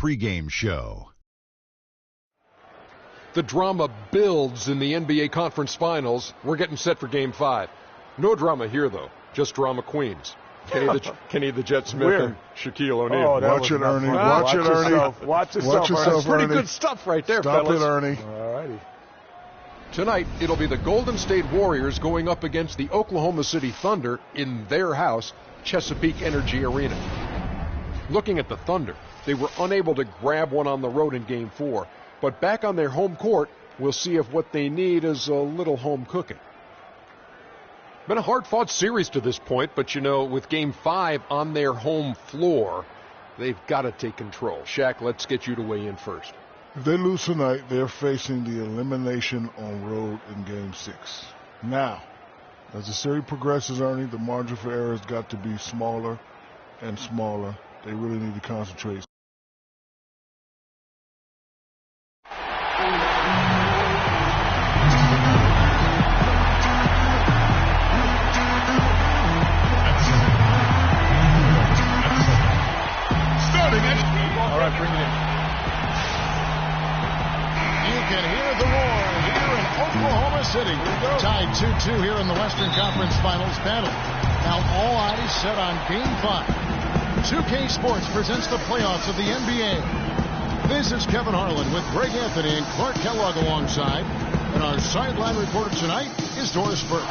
pregame show. The drama builds in the NBA Conference Finals. We're getting set for Game 5. No drama here, though. Just drama queens. Kenny the Jet Smith and Shaquille O'Neal. Watch it, Ernie. Watch it, Ernie. Watch yourself, That's pretty good stuff right there, Stop fellas. it, Ernie. All righty. Tonight, it'll be the Golden State Warriors going up against the Oklahoma City Thunder in their house, Chesapeake Energy Arena. Looking at the Thunder, they were unable to grab one on the road in Game 4. But back on their home court, we'll see if what they need is a little home cooking. Been a hard-fought series to this point, but you know, with Game 5 on their home floor, they've got to take control. Shaq, let's get you to weigh in first. If they lose tonight, they're facing the elimination on road in Game 6. Now, as the series progresses, Ernie, the margin for error has got to be smaller and smaller. They really need to concentrate. All right, bring it in. You can hear the roar here in Oklahoma City. Tied 2-2 here in the Western Conference Finals battle. Now all eyes set on Game 5. 2K Sports presents the playoffs of the NBA. This is Kevin Harlan with Greg Anthony and Clark Kellogg alongside. And our sideline reporter tonight is Doris Burke.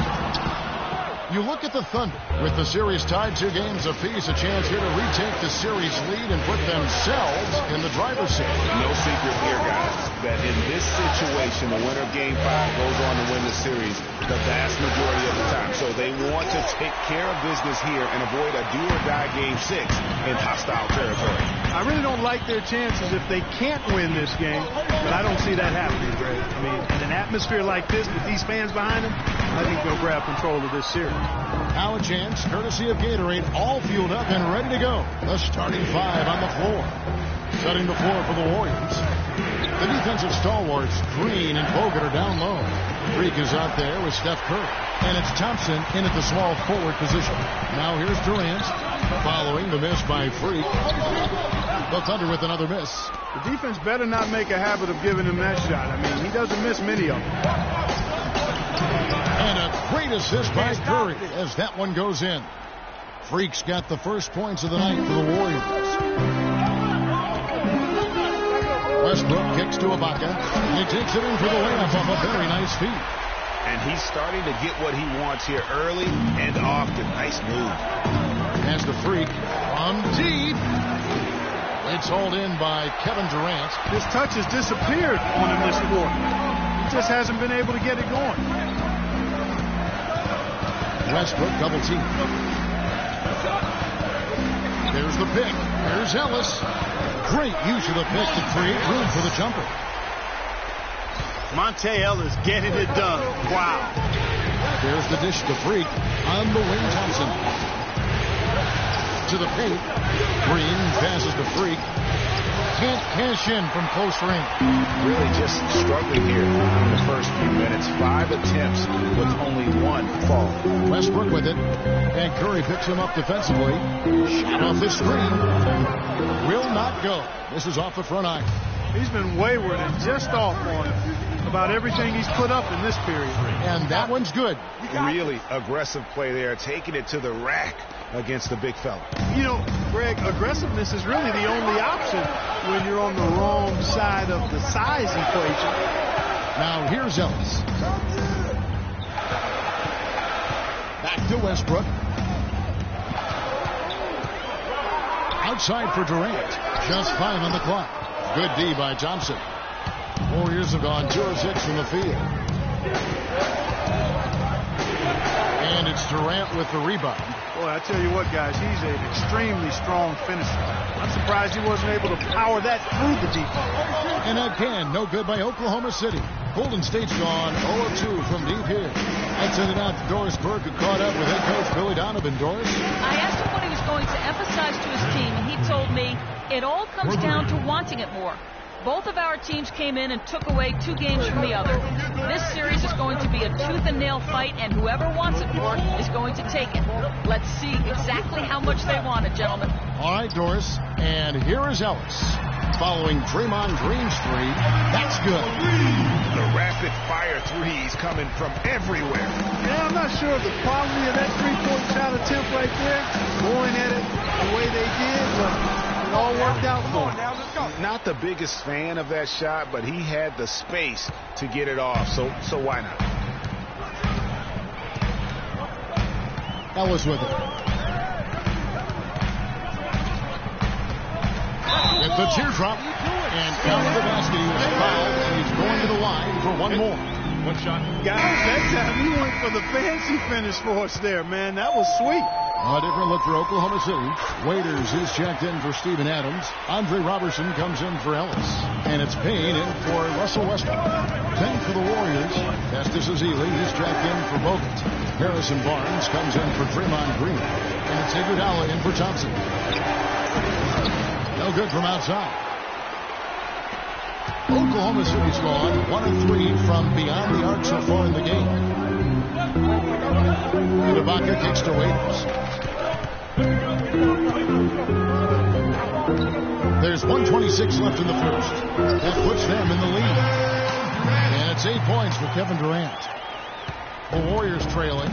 You look at the Thunder with the series tied 2 games apiece, a chance here to retake the series lead and put themselves in the driver's seat. No secret here, guys, that in this situation, the winner of Game 5 goes on to win the series the vast majority of the time. So they want to take care of business here and avoid a do-or-die Game 6 in hostile territory. I really don't like their chances if they can't win this game, but I don't see that happening, Greg. I mean, in an atmosphere like this with these fans behind them, I think they'll grab control of this series. Now a chance, courtesy of Gatorade, all fueled up and ready to go. The starting 5 on the floor. Setting the floor for the Warriors. The defensive stalwarts, Green and Bogut, are down low. Freak is out there with Steph Curry. And it's Thompson in at the small forward position. Now here's Durant, following the miss by Freak. The Thunder with another miss. The defense better not make a habit of giving him that shot. I mean, he doesn't miss many of them. And a great assist by Curry as that one goes in. Freak's got the first points of the night for the Warriors. Westbrook kicks to Ibaka. He takes it in for the layup off a very nice feed. And he's starting to get what he wants here early and often. Nice move. Has the Freak from deep. It's hauled in by Kevin Durant. His touch has disappeared on him this quarter. He just hasn't been able to get it going. Westbrook double team. There's the pick. There's Ellis. Great use of the pick to create room for the jumper. Monte Ellis getting it done. Wow. There's the dish to Freak on the wing. Thompson to the paint. Green passes to Freak. Can't cash in from close range. Really just struggling here in the first few minutes. 5 attempts with only 1 fall. Westbrook with it. And Curry picks him up defensively. Shot off the screen. Will not go. This is off the front iron. He's been wayward and just off on about everything he's put up in this period. And that one's good. Really aggressive play there, taking it to the rack against the big fella. You know, Greg, aggressiveness is really the only option when you're on the wrong side of the size equation. Now here's Ellis. Back to Westbrook. Outside for Durant. Just 5 on the clock. Good D by Thompson. Warriors have gone 2 of 6 from the field. And it's Durant with the rebound. Boy, I tell you what, guys, he's an extremely strong finisher. I'm surprised he wasn't able to power that through the defense. And again, no good by Oklahoma City. Golden State's gone 0-2 from deep here. Let's send it out to Doris Burke, who caught up with head coach Billy Donovan. Doris? I asked him what he was going to emphasize to his team, and he told me it all comes down to wanting it more. Both of our teams came in and took away 2 games from the other. This series is going to be a tooth-and-nail fight, and whoever wants it more is going to take it. Let's see exactly how much they want it, gentlemen. All right, Doris, and here is Ellis. following Draymond Green's three. That's good. The rapid-fire threes coming from everywhere. Yeah, I'm not sure of the quality of that three-point shot attempt right there, going at it the way they did, but it all worked out for him. Not the biggest fan of that shot, but he had the space to get it off, so why not? Ellis with it. With the teardrop, and counting the basket, he was fouled, and he's going to the line for one more. One shot. Guys, that time he went for the fancy finish for us there, man. That was sweet. A different look for Oklahoma City. Waiters is checked in for Steven Adams. Andre Robertson comes in for Ellis. And it's Payne in for Russell Westbrook. 10 for the Warriors. Festus Ezeli, he's checked in for Bogut. Harrison Barnes comes in for Draymond Green. And it's Iguodala in for Thompson. No good from outside. Oklahoma City's gone 1 of 3 from beyond the arc so far in the game. Ibaka kicks to Waiters. There's 1:26 left in the first. That puts them in the lead. And it's 8 points for Kevin Durant. The Warriors trailing.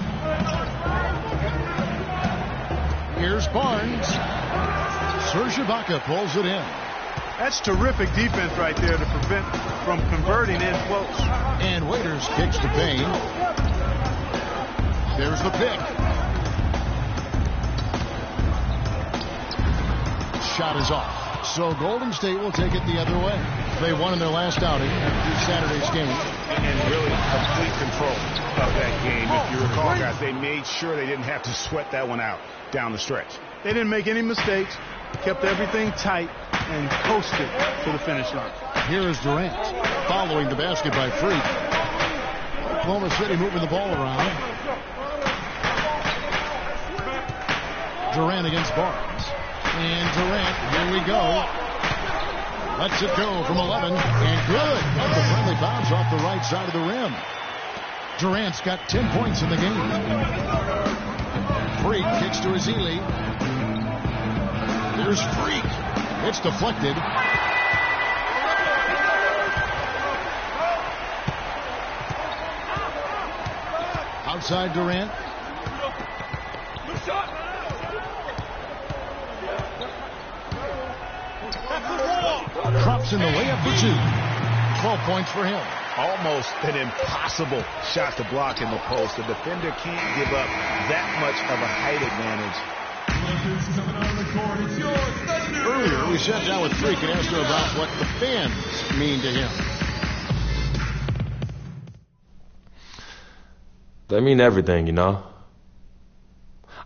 Here's Barnes. Serge Ibaka pulls it in. That's terrific defense right there to prevent from converting in close. And Waiters kicks to Payne. There's the pick. Shot is off. So Golden State will take it the other way. They won in their last outing after Saturday's game. And really complete control of that game. If you recall, guys, they made sure they didn't have to sweat that one out down the stretch. They didn't make any mistakes, kept everything tight, and coasted to the finish line. Here is Durant following the basket by Freak. Oklahoma City moving the ball around. Durant against Barnes. And Durant, here we go. Lets it go from 11. And good. Got the friendly bounce off the right side of the rim. Durant's got 10 points in the game. Freak kicks to Ezeli. There's Freak. It's deflected. Outside Durant. Drops in the layup for 2. 12 points for him. Almost an impossible shot to block in the post. The defender can't give up that much of a height advantage. Earlier, we sat down with Freak and asked him about what the fans mean to him. They mean everything, you know.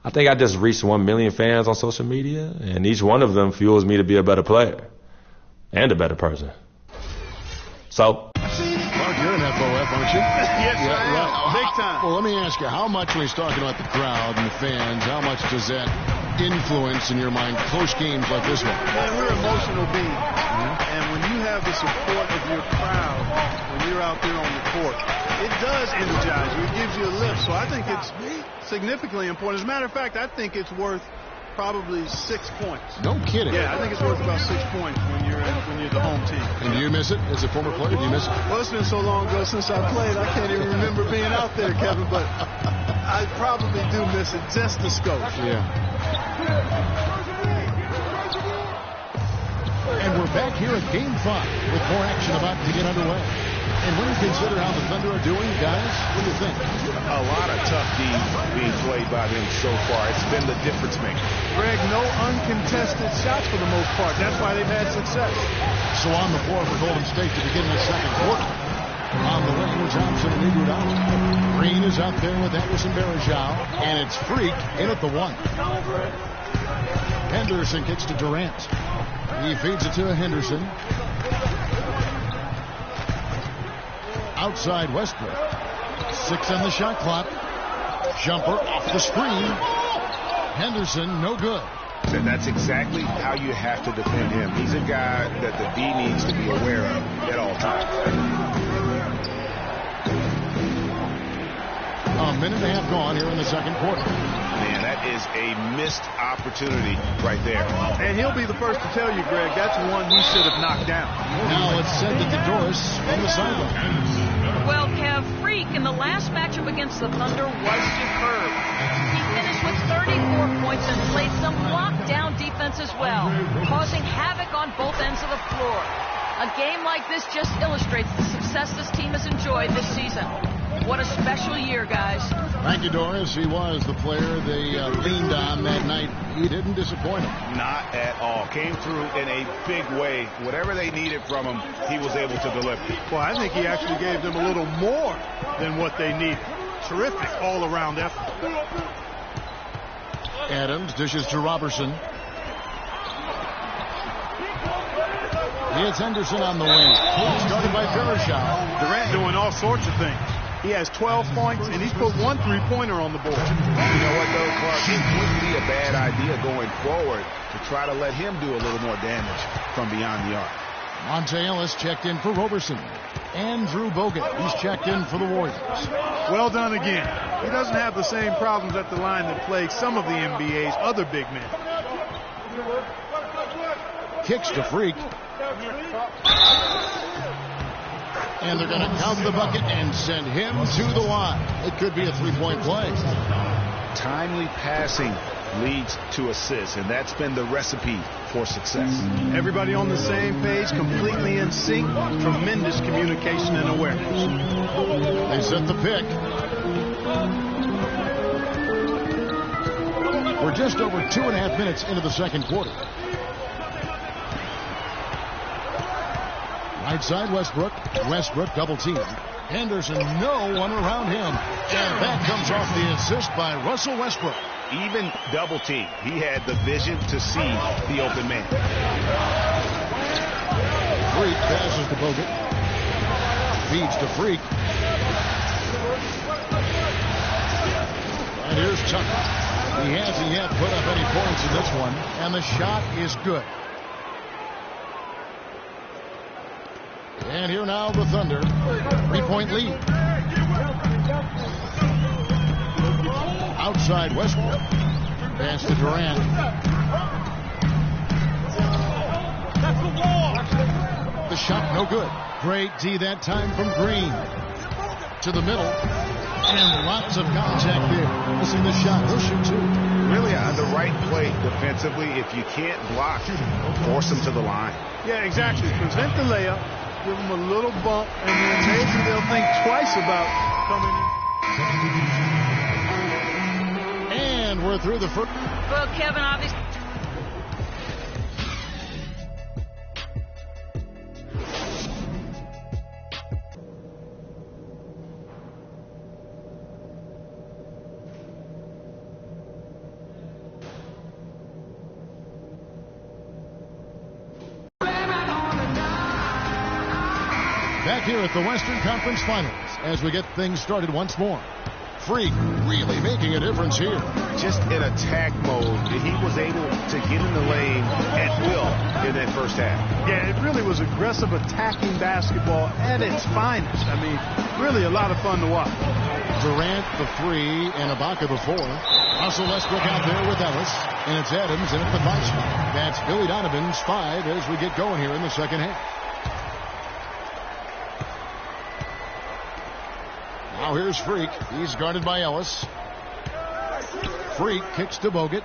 I think I just reached 1 million fans on social media, and each one of them fuels me to be a better player and a better person. So, Mark, you're an FOF, aren't you? Yes, I am. Right. Big time. Well, let me ask you, how much, when he's talking about the crowd and the fans, how much does that influence in your mind close games like this one? Man, we're emotional beings. And when you have the support of your crowd, when you're out there on the court, it does energize you. It gives you a lift. So I think it's significantly important. As a matter of fact, I think it's worth probably 6 points. No kidding. Yeah, I think it's worth about 6 points when you're the home team. And do you miss it as a former player? Do you miss it? Well, it's been so long ago since I played, I can't even remember being out there, Kevin, but I probably do miss it just a skosh. Yeah. And we're back here at Game 5 with more action about to get underway. And when you consider how the Thunder are doing, guys, what do you think? A lot of tough D being played by them so far. It's been the difference maker. Greg, no uncontested shots for the most part. That's why they've had success. So on the floor for Golden State to begin the second quarter. On the wing with Thompson and Iguodala. Green is out there with Anderson Varejao. And it's Freak in at the 1. Henderson kicks to Durant. He feeds it to Henderson. Outside Westbrook. 6 on the shot clock. Jumper off the screen. Henderson, no good. And that's exactly how you have to defend him. He's a guy that the D needs to be aware of at all times. A minute and a half gone here in the second quarter. Man, that That is a missed opportunity right there. And he'll be the first to tell you, Greg, that's one he should have knocked down. Now it's sent it to Doris from the sideline. Well, Kev, Freak in the last matchup against the Thunder was superb. He finished with 34 points and played some lockdown defense as well, causing havoc on both ends of the floor. A game like this just illustrates the success this team has enjoyed this season. What a special year, guys. Thank you, Doris. He was the player they leaned on that night. He didn't disappoint them. Not at all. Came through in a big way. Whatever they needed from him, he was able to deliver. Well, I think he actually gave them a little more than what they needed. Terrific all-around effort. Adams dishes to Robertson. Here's Henderson on the wing. Started by Varejao. Durant doing all sorts of things. He has 12 points, and he's put 1 3-pointer on the board. You know what, though, Clark? It wouldn't be a bad idea going forward to try to let him do a little more damage from beyond the arc. Monte Ellis checked in for Robertson. Andrew Bogut, he's checked in for the Warriors. Well done again. He doesn't have the same problems at the line that plague some of the NBA's other big men. Kicks to Freak. And they're going to count the bucket and send him to the line. It could be a three-point play. Timely passing leads to assists, and that's been the recipe for success. Everybody on the same page, completely in sync, tremendous communication and awareness. They set the pick. We're just over 2.5 minutes into the second quarter. Right side, Westbrook. Westbrook double team. Henderson, no one around him. And that comes off the assist by Russell Westbrook. Even double team, he had the vision to see the open man. Freak passes to Bogut. Feeds to Freak. And here's Tucker. He hasn't yet put up any points in this one. And the shot is good. And here now the Thunder. 3-point lead. Outside Westbrook. Pass to Durant. The shot no good. Great D that time from Green. To the middle. And lots of contact there. Missing the shot. He'll shoot two. Really on the right play defensively. If you can't block, force him to the line. Yeah, exactly. Prevent the layup. Give them a little bump, and then maybe they'll think twice about coming in. And we're through the first. Well, Kevin, obviously. Back here at the Western Conference Finals as we get things started once more. Freak really making a difference here. Just in attack mode, he was able to get in the lane at will in that first half. Yeah, it really was aggressive attacking basketball at its finest. I mean, really a lot of fun to watch. Durant the 3 and Ibaka the 4. Russell Westbrook out there with Ellis. And it's Adams in at the 5 spot. That's Billy Donovan's 5 as we get going here in the second half. Now here's Freak. He's guarded by Ellis. Freak kicks to Bogut.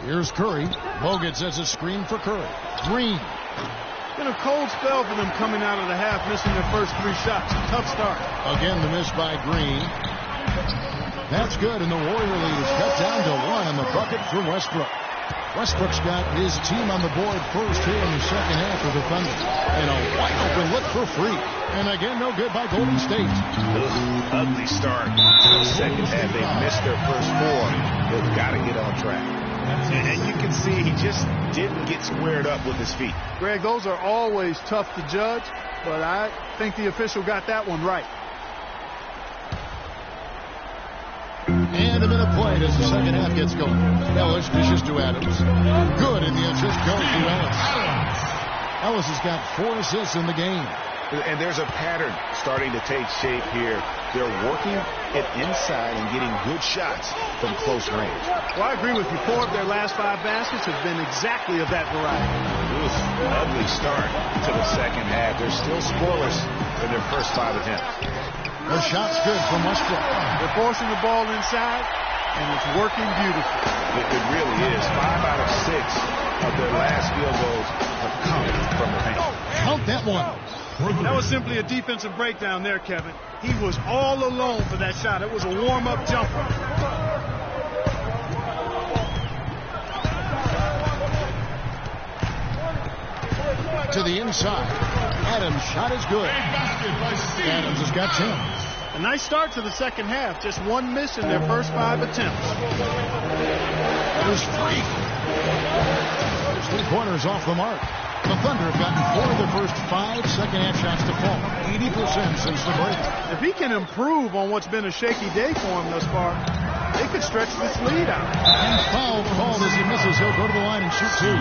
Here's Curry. Bogut sets a screen for Curry. Green. Been a cold spell for them coming out of the half, missing their first 3 shots. Tough start. Again, the miss by Green. That's good, and the Warrior lead is cut down to 1 on the bucket for Westbrook. Westbrook's got his team on the board first here in the second half of the Thunder. And a wide open look for Freak. And again, no good by Golden State. Ugly start to the second half. They missed their first 4. They've got to get on track. And you can see he just didn't get squared up with his feet. Greg, those are always tough to judge, but I think the official got that one right. And a minute played as the second half gets going. Ellis dishes to Adams. Good, and the assist goes to Ellis. Ellis has got 4 assists in the game. And there's a pattern starting to take shape here. They're working it inside and getting good shots from close range. Well, I agree with you. 4 of their last 5 baskets have been exactly of that variety. Oof, ugly start to the second half. They're still scoreless in their first 5 attempts. The shot's good from Westbrook. They're forcing the ball inside, and it's working beautifully. It really is. 5 out of 6 of their last field goals have come from the paint. Count that one. That was simply a defensive breakdown there, Kevin. He was all alone for that shot. It was a warm-up jumper. To the inside. Adams' shot is good. Adams has got 10. A nice start to the second half. Just 1 miss in their first 5 attempts. There's Freak. There's 3-pointers off the mark. The Thunder have gotten 4 of their first 5 second-half shots to fall. 80% since the break. If he can improve on what's been a shaky day for him thus far, they could stretch this lead out. And foul called as he misses. He'll go to the line and shoot 2.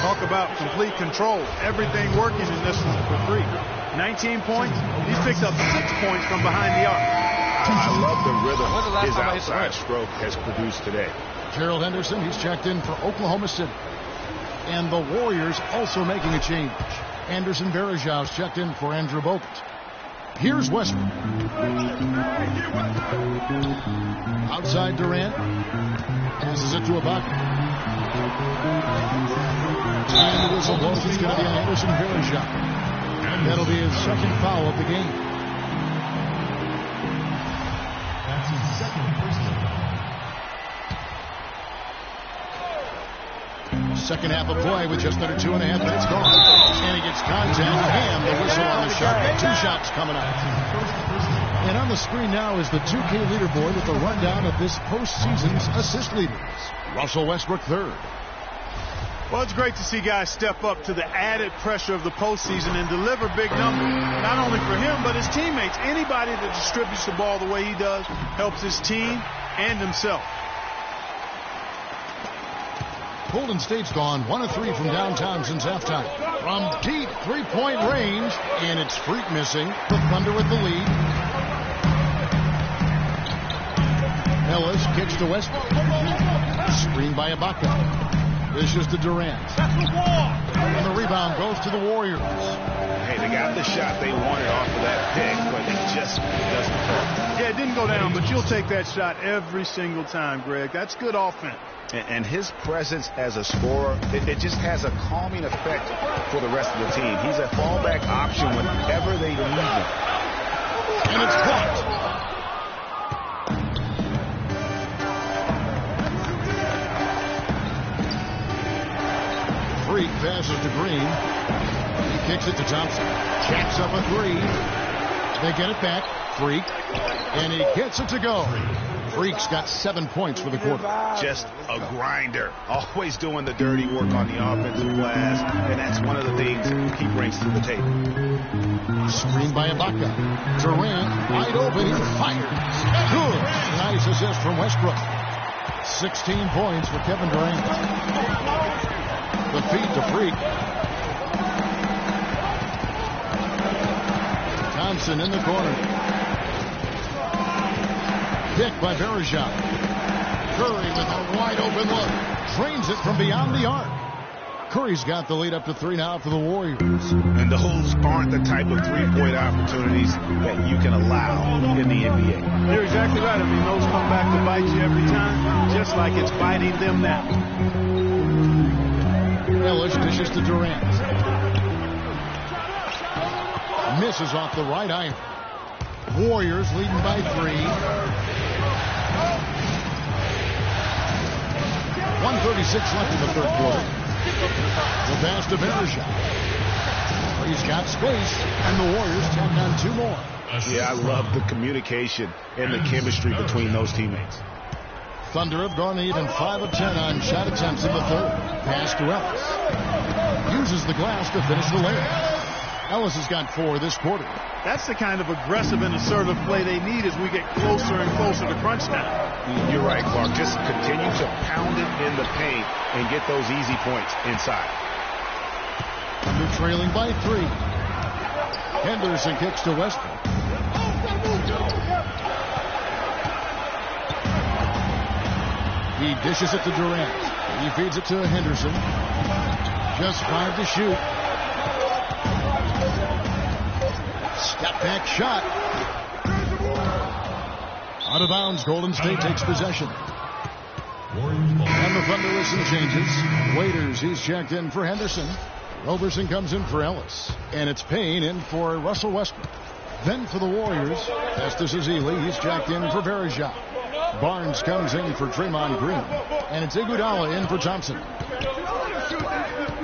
Talk about complete control. Everything working in this one for 3. 19 points. He's picked up 6 points from behind the arc. I love the rhythm his outside stroke has produced today. Gerald Henderson, he's checked in for Oklahoma City. And the Warriors also making a change. Anderson Varejau's checked in for Andrew Bogut. Here's Westbrook. Outside Durant. Passes it to Ibaka. And the whistle blows. It's going to be on Anderson Varejau. That'll be his second foul of the game. That's his second personal foul. Second half of play with just under 2.5 minutes gone. And he gets contact and the whistle on the shot. 2 shots coming up. And on the screen now is the 2K leaderboard with the rundown of this postseason's assist leaders. Russell Westbrook third. Well, it's great to see guys step up to the added pressure of the postseason and deliver big numbers, not only for him, but his teammates. Anybody that distributes the ball the way he does helps his team and himself. Golden State's gone 1 of 3 from downtown since halftime. From deep 3-point range, and it's Freak missing. The Thunder with the lead. Ellis kicks to Westbrook. Screened by Ibaka. Dishes to Durant. And the rebound goes to the Warriors. Hey, they got the shot they wanted off of that pick, but it just doesn't hurt. Yeah, it didn't go down, but you'll take that shot every single time, Greg. That's good offense. And his presence as a scorer, it just has a calming effect for the rest of the team. He's a fallback option whenever they need him. And it's blocked. Freak passes to Green. He kicks it to Thompson. Jacks up a 3. They get it back. Freak. And he gets it to go. Freak's got 7 points for the quarter. Just a grinder. Always doing the dirty work on the offensive glass. And that's one of the things he brings to the table. Screen by Ibaka. Durant wide open. He fires. Good. Nice assist from Westbrook. 16 points for Kevin Durant. The feed to Freak. Thompson in the corner. Picked by Varejau. Curry with a wide open look. Drains it from beyond the arc. Curry's got the lead up to 3 now for the Warriors. And those aren't the type of three-point opportunities that you can allow in the NBA. You're exactly right. I mean, those come back to bite you every time, just like it's biting them now. Ellis dishes to Durant. Misses off the right iron. Warriors leading by 3. 1:36 left in the third quarter. The pass to Varejau. He's got space, and the Warriors tack on 2 more. Yeah, I love the communication and the chemistry between those teammates. Thunder have gone even 5 of 10 on shot attempts in the third. Pass to Ellis. Uses the glass to finish the layup. Ellis has got 4 this quarter. That's the kind of aggressive and assertive play they need as we get closer and closer to crunch time. You're right, Clark. Just continue to pound it in the paint and get those easy points inside. Thunder trailing by 3. Henderson kicks to Westbrook. He dishes it to Durant. He feeds it to Henderson. Just 5 to shoot. Step back shot. Out of bounds. Golden State takes possession. And the Thunder with some changes. Waiters, he's checked in for Henderson. Roberson comes in for Ellis. And it's Payne in for Russell Westbrook. Then for the Warriors, Festus Ezeli, he's checked in for Varejao. Barnes comes in for Draymond Green. And it's Iguodala in for Thompson.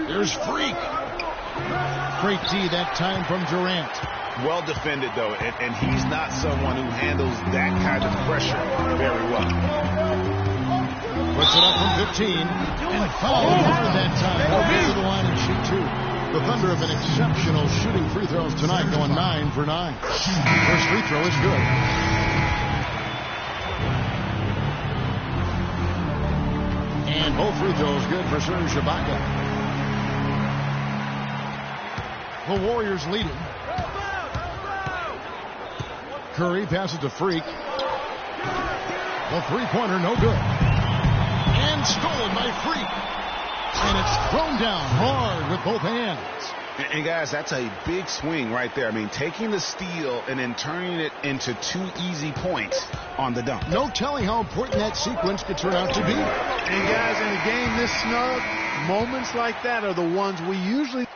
Here's Freak. Great D that time from Durant. Well defended, though, and he's not someone who handles that kind of pressure very well. Puts it up from 15, and fouled hard that time. He'll get to the line and shoot 2. The Thunder have been exceptional shooting free throws tonight, going 9 for 9. First free throw is good. And both free throws good for Serge Ibaka. The Warriors leading. Curry passes to Freak. The three-pointer no good. And stolen by Freak. And it's thrown down hard with both hands. And guys, that's a big swing right there. I mean, taking the steal and then turning it into 2 easy points on the dunk. No telling how important that sequence could turn out to be. And guys, in a game this snug, moments like that are the ones we usually...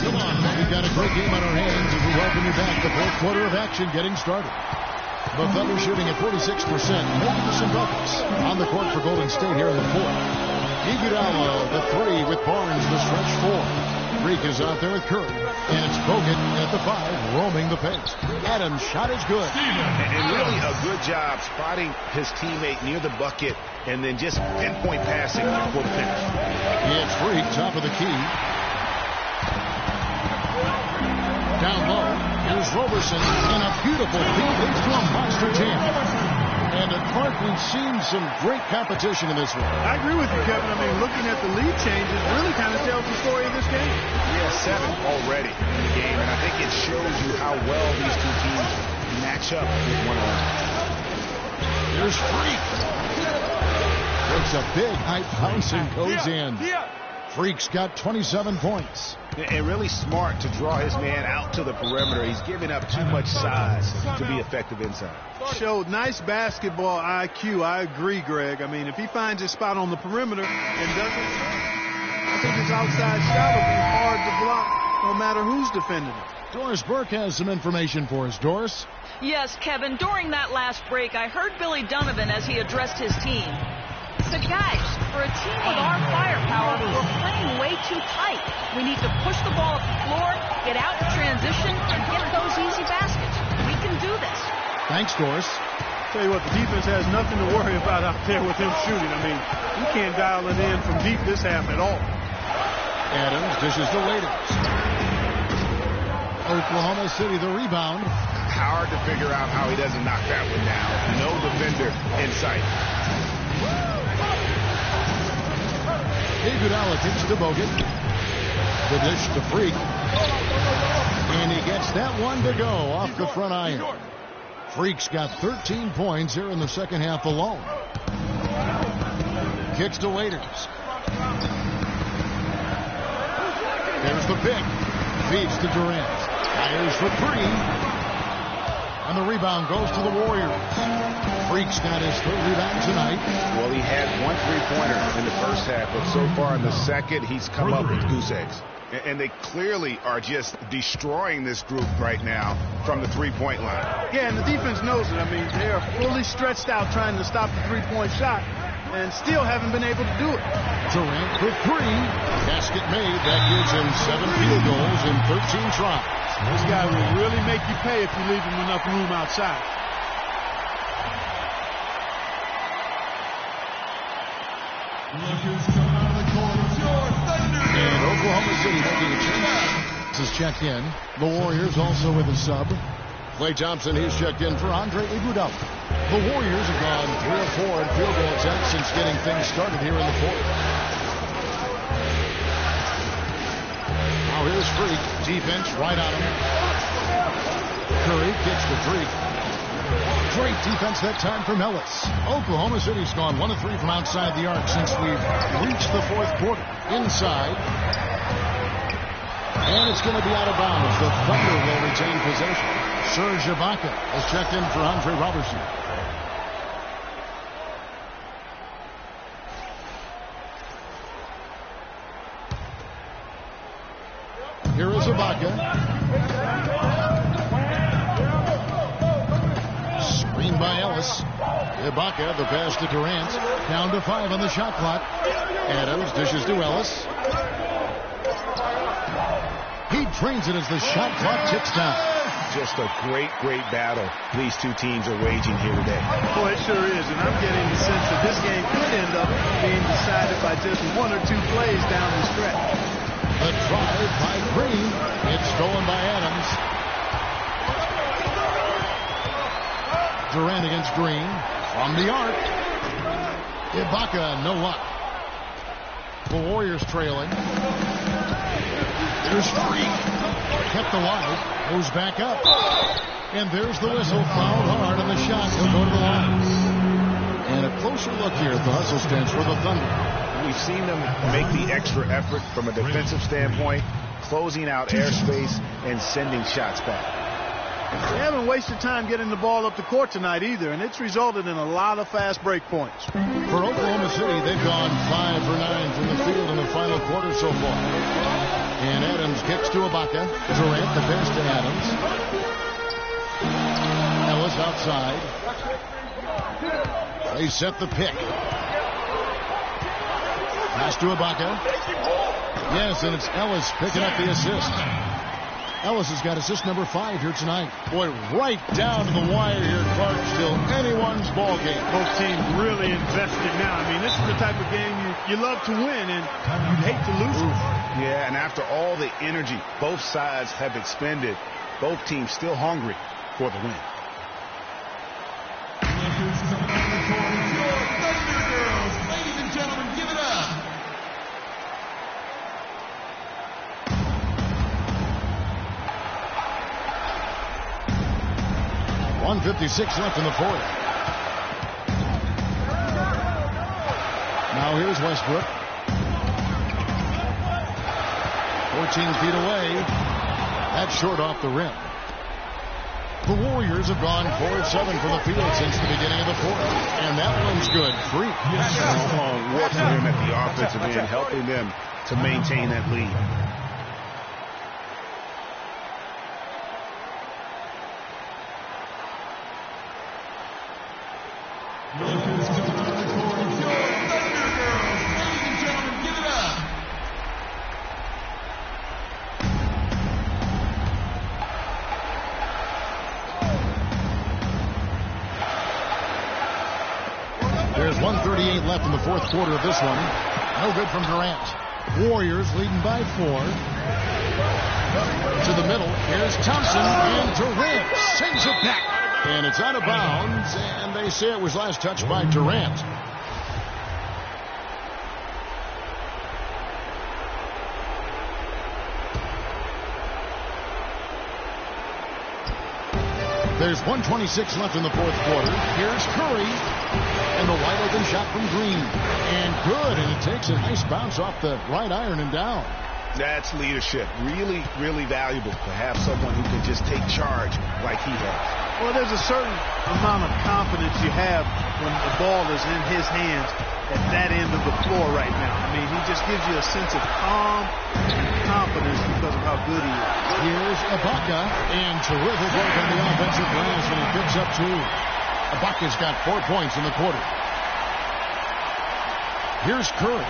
Come on, we've got a great game on our hands as we welcome you back. The fourth quarter of action getting started. The Thunder shooting at 46%, making some buckets on the court for Golden State here in the fourth. Iguodala, the 3 with Barnes, the stretch 4. Freak is out there with Curry, and it's Bogut at the 5, roaming the paint. Adams' shot is good. And really a good job spotting his teammate near the bucket and then just pinpoint passing for the finish. It's Freak, top of the key. Down low, here's Roberson, and a beautiful feed leads to a monster jam. And at Clark, we've seen some great competition in this one. I agree with you, Kevin. I mean, looking at the lead changes really kind of tells the story of this game. Yeah, 7 already in the game, and I think it shows you how well these two teams match up with one another. Here's Freak. Takes a big high bounce and goes in. Freak's got 27 points. And really smart to draw his man out to the perimeter. He's giving up too much size to be effective inside. Showed nice basketball IQ. I agree, Greg. I mean, if he finds his spot on the perimeter and doesn't, I think his outside shot will be hard to block no matter who's defending it. Doris Burke has some information for us. Doris? Yes, Kevin, during that last break, I heard Billy Donovan as he addressed his team. He said, guys, for a team with our firepower, we're playing way too tight. We need to push the ball up the floor, get out in transition, and get those easy baskets. We can do this. Thanks, Doris. Tell you what, the defense has nothing to worry about out there with him shooting. I mean, we can't dial it in from deep this half at all. Adams dishes to Waiters. Oklahoma City, the rebound. Hard to figure out how he doesn't knock that one down. No defender in sight. Iguodala kicks to Bogut. The dish to Freak. And he gets that one to go off the front iron. Freak's got 13 points here in the second half alone. Kicks to Waiters. There's the pick. Feeds to Durant. Fires for 3. And the rebound goes to the Warriors. Freak's got his 3rd rebound tonight. Well, he had 1 3-pointer in the first half, but so far in the second, he's come up with goose eggs. And they clearly are just destroying this group right now from the 3-point line. Yeah, and the defense knows it. I mean, they are fully stretched out trying to stop the 3-point shot and still haven't been able to do it. Durant for 3. Basket made. That gives him 7 field goals in 13 tries. This guy will really make you pay if you leave him enough room outside. And Oklahoma City making a change. This is checked in. The Warriors also with a sub. Klay Thompson, he's checked in for Andre Iguodala. The Warriors have gone 3 or 4 in field goal attempts since getting things started here in the fourth. Now here's Freak. Defense right on him. Curry gets the three. Great defense that time from Ellis. Oklahoma City's gone 1 of 3 from outside the arc since we've reached the fourth quarter. Inside. And it's going to be out of bounds. The Thunder will retain possession. Serge Ibaka has checked in for Andre Robertson. Here is Ibaka. Screen by Ellis. Ibaka, the pass to Durant. Down to 5 on the shot clock. Adams dishes to Ellis. He drains it as the shot clock ticks down. Just a great battle these two teams are waging here today. Boy, it sure is, and I'm getting the sense that this game could end up being decided by just 1 or 2 plays down the stretch. The drive by Green. It's stolen by Adams. Durant against Green. From the arc. Ibaka, no luck. The Warriors trailing. There's Freak. Kept alive. Goes back up. And there's the whistle. Fouled hard on the shot. He'll go to the line. And a closer look here at the hustle stance for the Thunder. We've seen them make the extra effort from a defensive standpoint, closing out airspace and sending shots back. They haven't wasted time getting the ball up the court tonight either, and it's resulted in a lot of fast break points. For Oklahoma City, they've gone 5 for 9 from the field in the final quarter so far. And Adams kicks to Ibaka. Durant, the pass to Adams. Ellis outside. They set the pick. Pass to Ibaka. Yes, and it's Ellis picking up the assist. Ellis has got assist number 5 here tonight. Boy, right down to the wire here, Clark. Still anyone's ball game. Both teams really invested now. I mean, this is the type of game you love to win, and you'd hate to lose it. Yeah, and after all the energy both sides have expended, both teams still hungry for the win. Ladies and gentlemen, give it up. 1:56 left in the fourth. Now here's Westbrook. 14 feet away. That's short off the rim. The Warriors have gone 4 of 7 from the field since the beginning of the fourth. And that one's good. Free. Strong work for him at the offensive end, helping them to maintain that lead. Ladies and gentlemen, give it up. There's 1:38 left in the fourth quarter of this one. No good from Durant. Warriors leading by 4. To the middle. Here's Thompson, and Durant sends it back. And it's out of bounds, and they say it was last touched by Durant. There's 1:26 left in the fourth quarter. Here's Curry. And the wide open shot from Green. And good. And it takes a nice bounce off the right iron and down. That's leadership. Really, really valuable to have someone who can just take charge like he has. Well, there's a certain amount of confidence you have when the ball is in his hands at that end of the floor right now. I mean, he just gives you a sense of calm and confidence because of how good he is. Here's Ibaka, and terrific work on the offensive glass, and he picks up 2. Ibaka's got 4 points in the quarter. Here's Curry.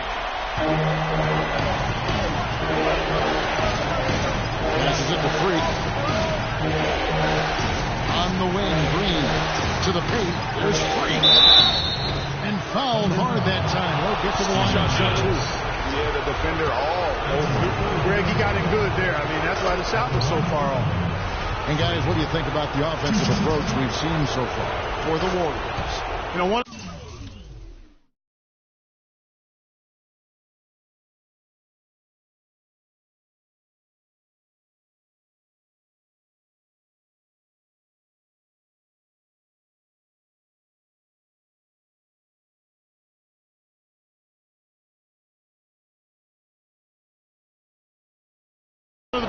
Passes it to Freak. On the wing, Green to the paint. There's Freak. And fouled hard that time. He'll get to the line on shot 2. Yeah, the defender all over. Greg, he got him good there. I mean, that's why the shot was so far off. And guys, what do you think about the offensive approach we've seen so far for the Warriors? You know, one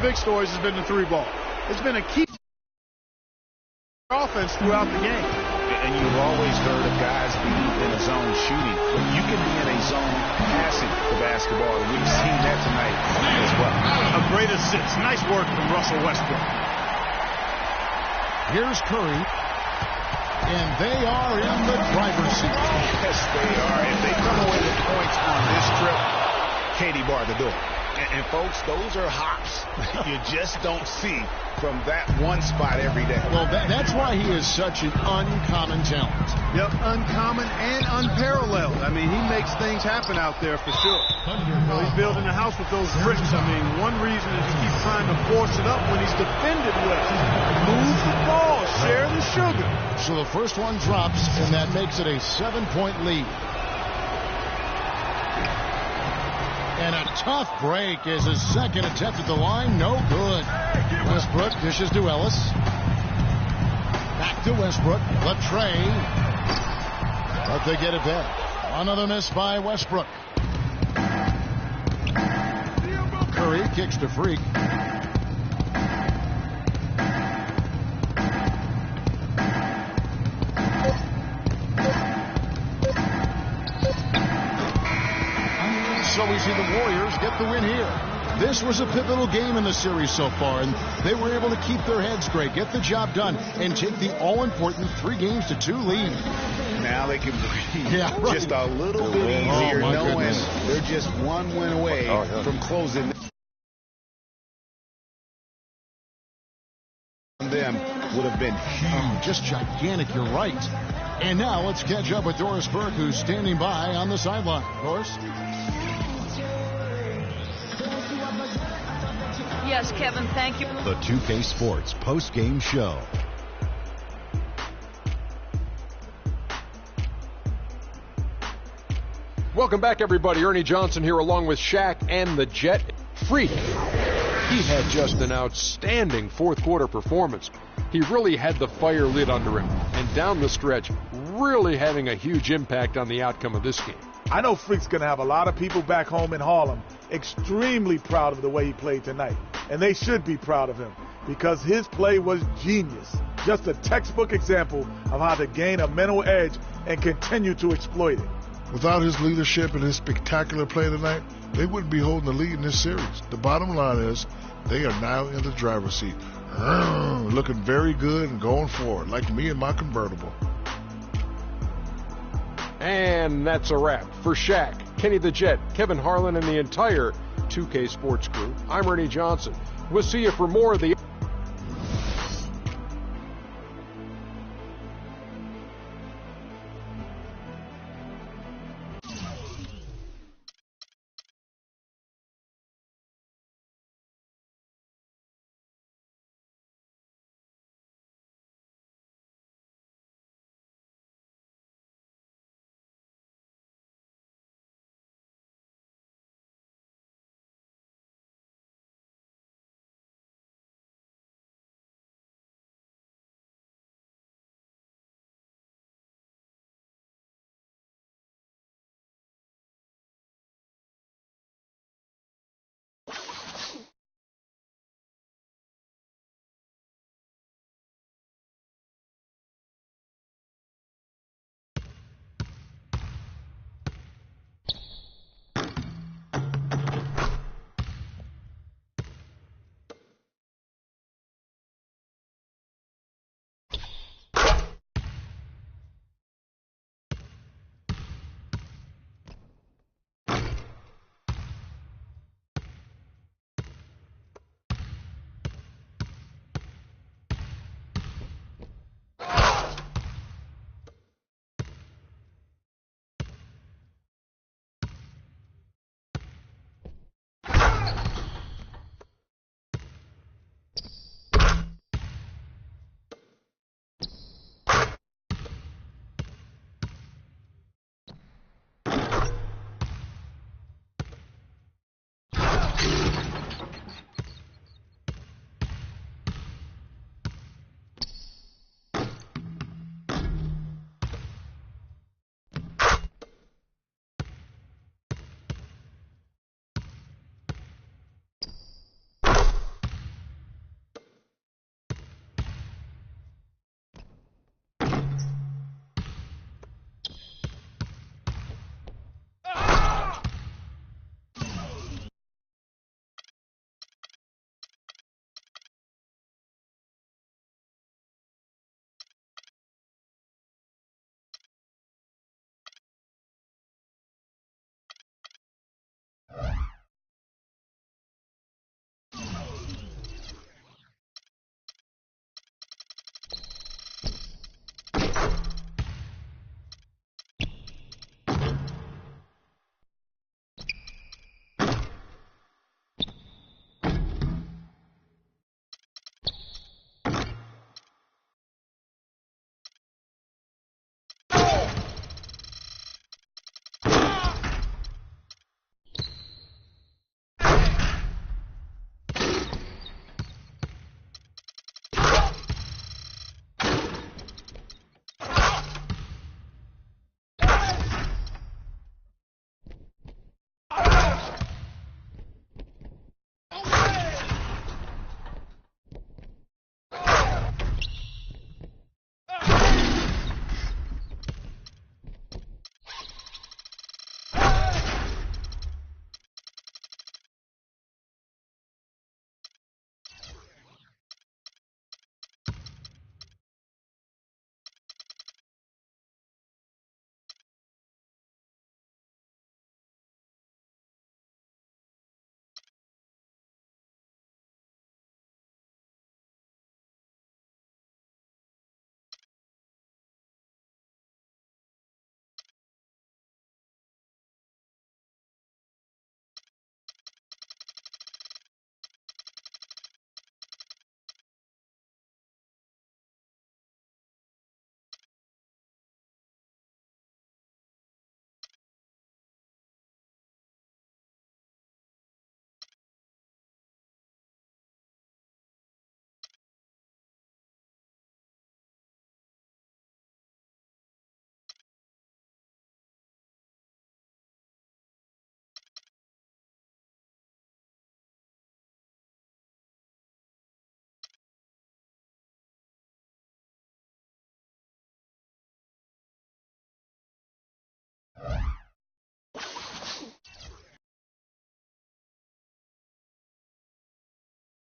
big stories has been the 3-ball. It's been a key offense throughout the game. And you've always heard of guys being in a zone shooting. But you can be in a zone passing the basketball. And we've seen that tonight as well. A great assist. Nice work from Russell Westbrook. Here's Curry. And they are in the driver's seat. Yes, they are. If they come away with points on this trip, Katie barred the door. And folks, those are hops you just don't see from that one spot every day. Well, that's why he is such an uncommon talent. Yep, uncommon and unparalleled. I mean, he makes things happen out there for sure. Well, he's building a house with those bricks. I mean, one reason is he keeps trying to force it up when he's defended well. Move the ball, share the sugar. So the first one drops, and that makes it a 7-point lead. And a tough break is his second attempt at the line. No good. Westbrook dishes to Ellis. Back to Westbrook. Latrey. But they get it back. Another miss by Westbrook. Curry kicks to Freak. So we see the Warriors get the win here. This was a pivotal game in the series so far, and they were able to keep their heads straight, get the job done, and take the all-important 3-2 lead. Now they can breathe just a little bit Oh, easier, my knowing goodness. they're just one win away from closing them. Would have been huge. Just gigantic, you're right. And now let's catch up with Doris Burke, who's standing by on the sideline. Doris? Yes, Kevin, thank you. The 2K Sports post-game show. Welcome back, everybody. Ernie Johnson here along with Shaq and the Jet. Freak. He had just an outstanding fourth quarter performance. He really had the fire lit under him, and down the stretch, really having a huge impact on the outcome of this game. I know Freak's going to have a lot of people back home in Harlem extremely proud of the way he played tonight. And they should be proud of him because his play was genius. Just a textbook example of how to gain a mental edge and continue to exploit it. Without his leadership and his spectacular play tonight, they wouldn't be holding the lead in this series. The bottom line is they are now in the driver's seat. Looking very good and going forward, like me and my convertible. And that's a wrap. For Shaq, Kenny the Jet, Kevin Harlan, and the entire 2K Sports crew, I'm Ernie Johnson. We'll see you for more of the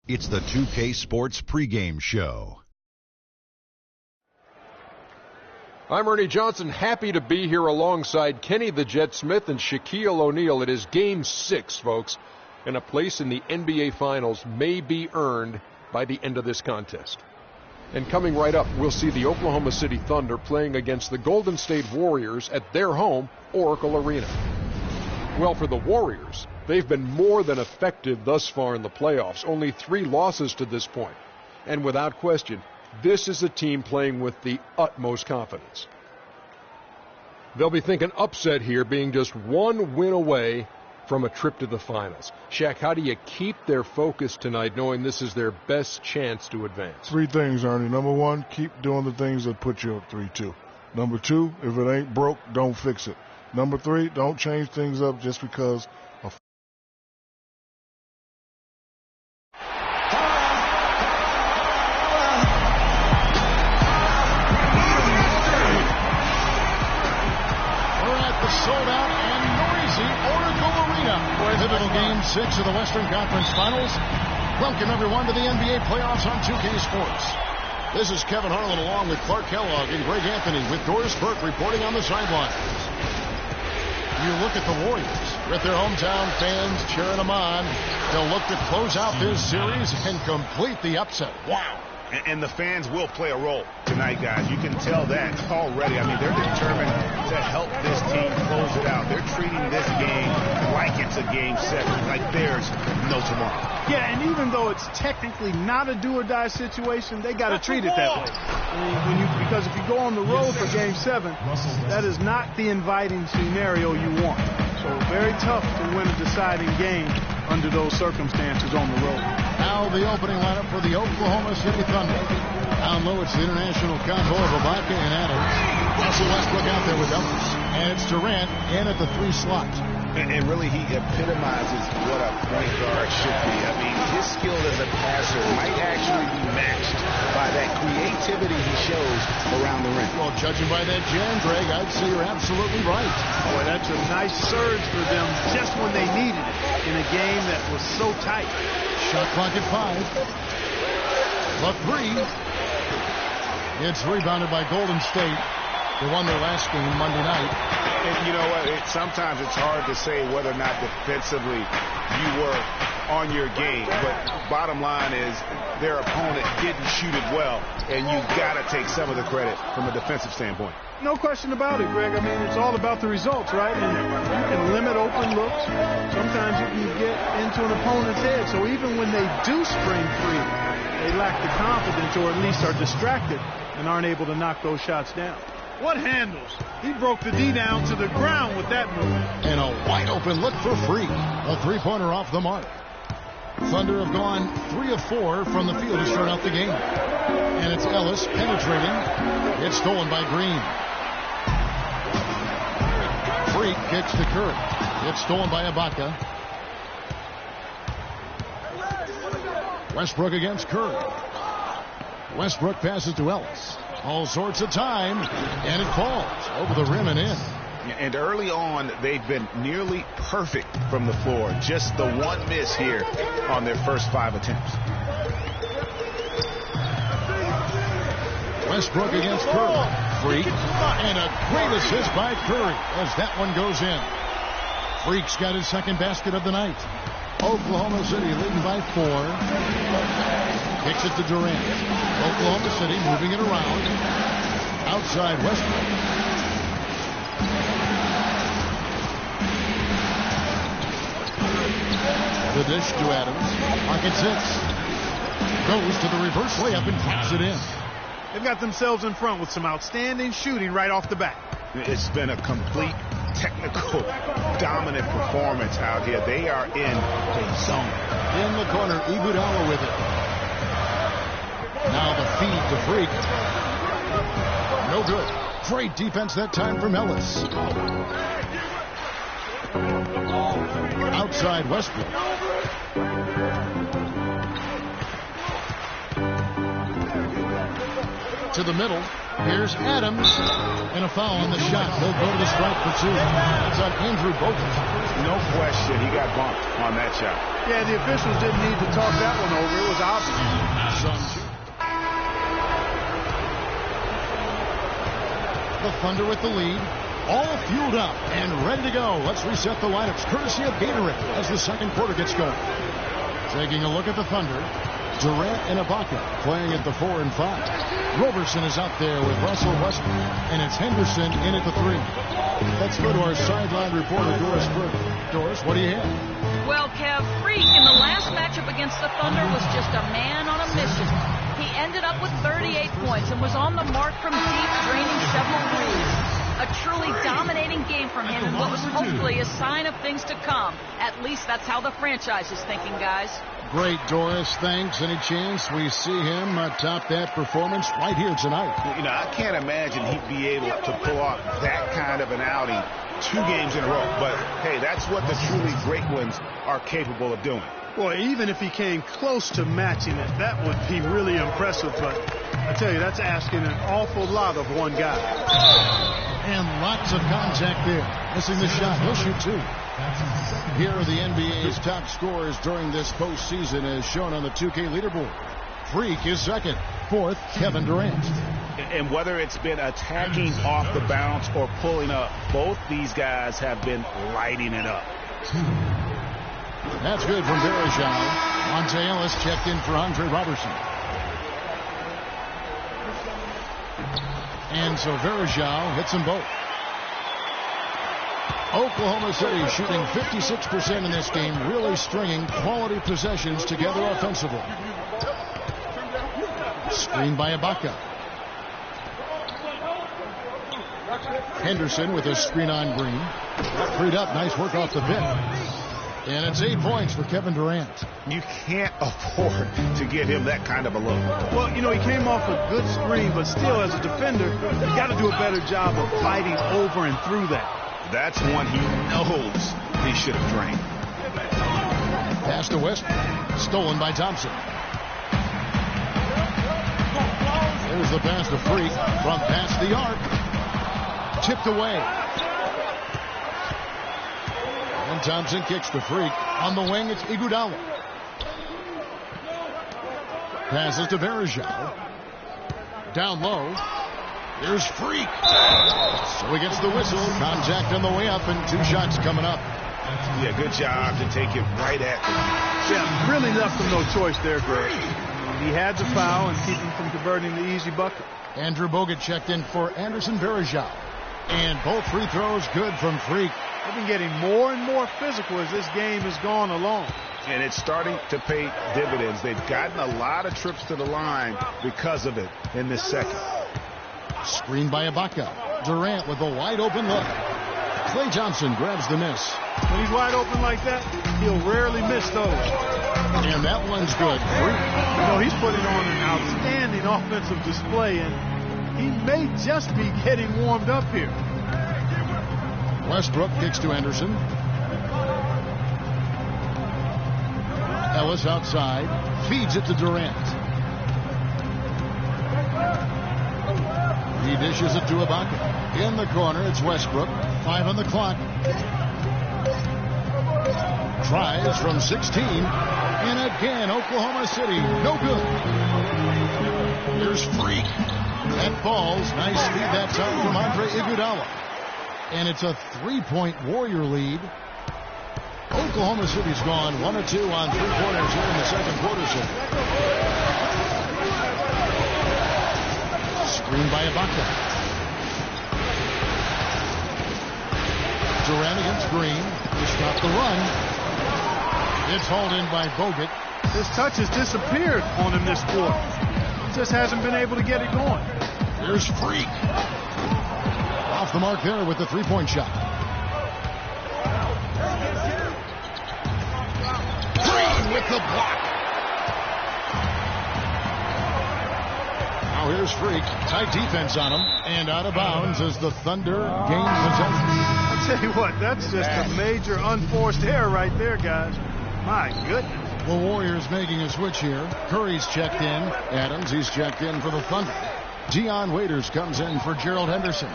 It's the 2K Sports pregame show. I'm Ernie Johnson, happy to be here alongside Kenny the Jet Smith and Shaquille O'Neal. It is Game 6, folks, and a place in the NBA Finals may be earned by the end of this contest. And coming right up, we'll see the Oklahoma City Thunder playing against the Golden State Warriors at their home, Oracle Arena. Well, for the Warriors, they've been more than effective thus far in the playoffs, only 3 losses to this point. And without question, this is a team playing with the utmost confidence. They'll be thinking upset here, being just 1 win away from a trip to the finals. Shaq, how do you keep their focus tonight knowing this is their best chance to advance? 3 things, Ernie. Number 1, keep doing the things that put you up 3-2. Number 2, if it ain't broke, don't fix it. Number 3, don't change things up just because of sold-out and noisy Oracle Arena. Pivotal Game 6 of the Western Conference Finals. Welcome, everyone, to the NBA playoffs on 2K Sports. This is Kevin Harlan along with Clark Kellogg and Greg Anthony with Doris Burke reporting on the sidelines. You look at the Warriors with their hometown fans cheering them on. They'll look to close out this series and complete the upset. Wow. And the fans will play a role tonight, guys. You can tell that already. I mean, they're determined to help this team close it out. They're treating this game like it's a Game 7, like there's no tomorrow. Yeah, and even though it's technically not a do-or-die situation, they got to treat it that way. I mean, because if you go on the road for Game 7, that is not the inviting scenario you want. So very tough to win a deciding game under those circumstances on the road. Now the opening lineup for the Oklahoma City Thunder. Down low, it's the international combo of Ibaka and Adams. Russell Westbrook out there with Ellis. And it's Durant in at the 3 slot. And really, he epitomizes what a point guard should be. I mean, his skill as a passer might actually be matched by that creativity he shows around the rim. Well, judging by that jam, Greg, I'd say you're absolutely right. Boy, that's a nice surge for them just when they needed it in a game that was so tight. Shot clock at 5. The 3. It's rebounded by Golden State. They won their last game Monday night. And you know what? Sometimes it's hard to say whether or not defensively you were on your game. But bottom line is their opponent didn't shoot it well. And you got to take some of the credit from a defensive standpoint. No question about it, Greg. I mean, it's all about the results, right? And you can limit open looks. Sometimes you can get into an opponent's head. So even when they do spring free, they lack the confidence or at least are distracted and aren't able to knock those shots down. What handles? He broke the D down to the ground with that move. And a wide open look for free. A 3-pointer off the mark. Thunder have gone 3 of 4 from the field to start out the game. And it's Ellis penetrating. It's stolen by Green. Freak kicks to Curry. It's stolen by Ibaka. Westbrook against Curry. Westbrook passes to Ellis. All sorts of time, and it falls over the rim and in. And early on, they've been nearly perfect from the floor. Just the one miss here on their first 5 attempts. Westbrook against Curry. Freak, and a great assist by Curry as that one goes in. Freak's got his second basket of the night. Oklahoma City leading by 4. Kicks it to Durant. Oklahoma City moving it around. Outside Westbrook. The dish to Adams. Pocket 6. Goes to the reverse layup and taps it in. They've got themselves in front with some outstanding shooting right off the bat. It's been a complete technical, dominant performance out here. They are in a zone. In the corner, Iguodala with it. Now the feed to Freak. No good. Great defense that time from Ellis. Outside Westbrook. To the middle. Here's Adams. And a foul on the shot. They'll go to the strike for 2. It's on Andrew Bogut. No question, he got bumped on that shot. Yeah, the officials didn't need to talk that one over. It was obvious. The Thunder with the lead. All fueled up and ready to go. Let's reset the lineups courtesy of Gatorade as the second quarter gets going. Taking a look at the Thunder. Durant and Ibaka playing at the 4 and 5. Roberson is out there with Russell Westbrook, and it's Henderson in at the 3. Let's go to our sideline reporter, Doris Burke. Doris, what do you have? Well, Kev, Freak in the last matchup against the Thunder was just a man on a mission. He ended up with 38 points and was on the mark from deep, draining several threes. A truly dominating game from him and what was hopefully a sign of things to come. At least that's how the franchise is thinking, guys. Great, Doris. Thanks. Any chance we see him top that performance right here tonight? You know, I can't imagine he'd be able to pull off that kind of an outing 2 games in a row. But, hey, that's what the truly great ones are capable of doing. Boy, even if he came close to matching it, that would be really impressive. But I tell you, that's asking an awful lot of one guy. And lots of contact there. Missing the shot. He'll shoot 2. Here are the NBA's top scorers during this postseason as shown on the 2K leaderboard. Freak is second. Fourth, Kevin Durant. And whether it's been attacking off the bounce or pulling up, both these guys have been lighting it up. That's good from Varejao. Monte Ellis checked in for Andre Robertson. And so Varejao hits them both. Oklahoma City shooting 56% in this game, really stringing quality possessions together offensively. Screen by Ibaka. Henderson with a screen on Green. Freed up, nice work off the pick. And it's 8 points for Kevin Durant. You can't afford to give him that kind of a look. Well, you know, he came off a good screen, but still, as a defender, you got to do a better job of fighting over and through that. That's one he knows he should have drained. Pass to West. Stolen by Thompson. There's the pass to Freak from past the arc. Tipped away. And Thompson kicks to Freak. On the wing, it's Iguodala. Passes to Varejao. Down low. Here's Freak. So he gets the whistle. Contact on the way up and 2 shots coming up. Yeah, good job to take it right at him. Yeah, really left him no choice there, Greg. He had to foul and keep him from converting the easy bucket. Andrew Bogut checked in for Anderson Varejao. And both free throws good from Freak. They've been getting more and more physical as this game has gone along. And it's starting to pay dividends. They've gotten a lot of trips to the line because of it in this second. Screen by Ibaka. Durant with a wide open look. Klay Thompson grabs the miss. When he's wide open like that, he'll rarely miss those. And that one's good. You know, he's putting on an outstanding offensive display, and he may just be getting warmed up here. Westbrook kicks to Anderson. Ellis outside. Feeds it to Durant. He dishes it to Ibaka. In the corner, it's Westbrook. 5 on the clock. Tries from 16. And again, Oklahoma City. No good. Here's Freak. That falls. Nice speed that time from Andre Iguodala. And it's a 3-point Warrior lead. Oklahoma City's gone 1 of 2 on 3-pointers here in the second quarter. Screen by Ibaka. Durant against Green to stop the run. It's hauled in by Bogut. His touch has disappeared on him this quarter. He just hasn't been able to get it going. Here's Freak. Off the mark there with the 3-point shot. Green with the block. Now here's Freak. Tight defense on him. And out of bounds as the Thunder gain possession. I'll tell you what, that's just a major unforced error right there, guys. My goodness. The Warriors making a switch here. Curry's checked in. Adams, he's checked in for the Thunder. Dion Waiters comes in for Gerald Henderson.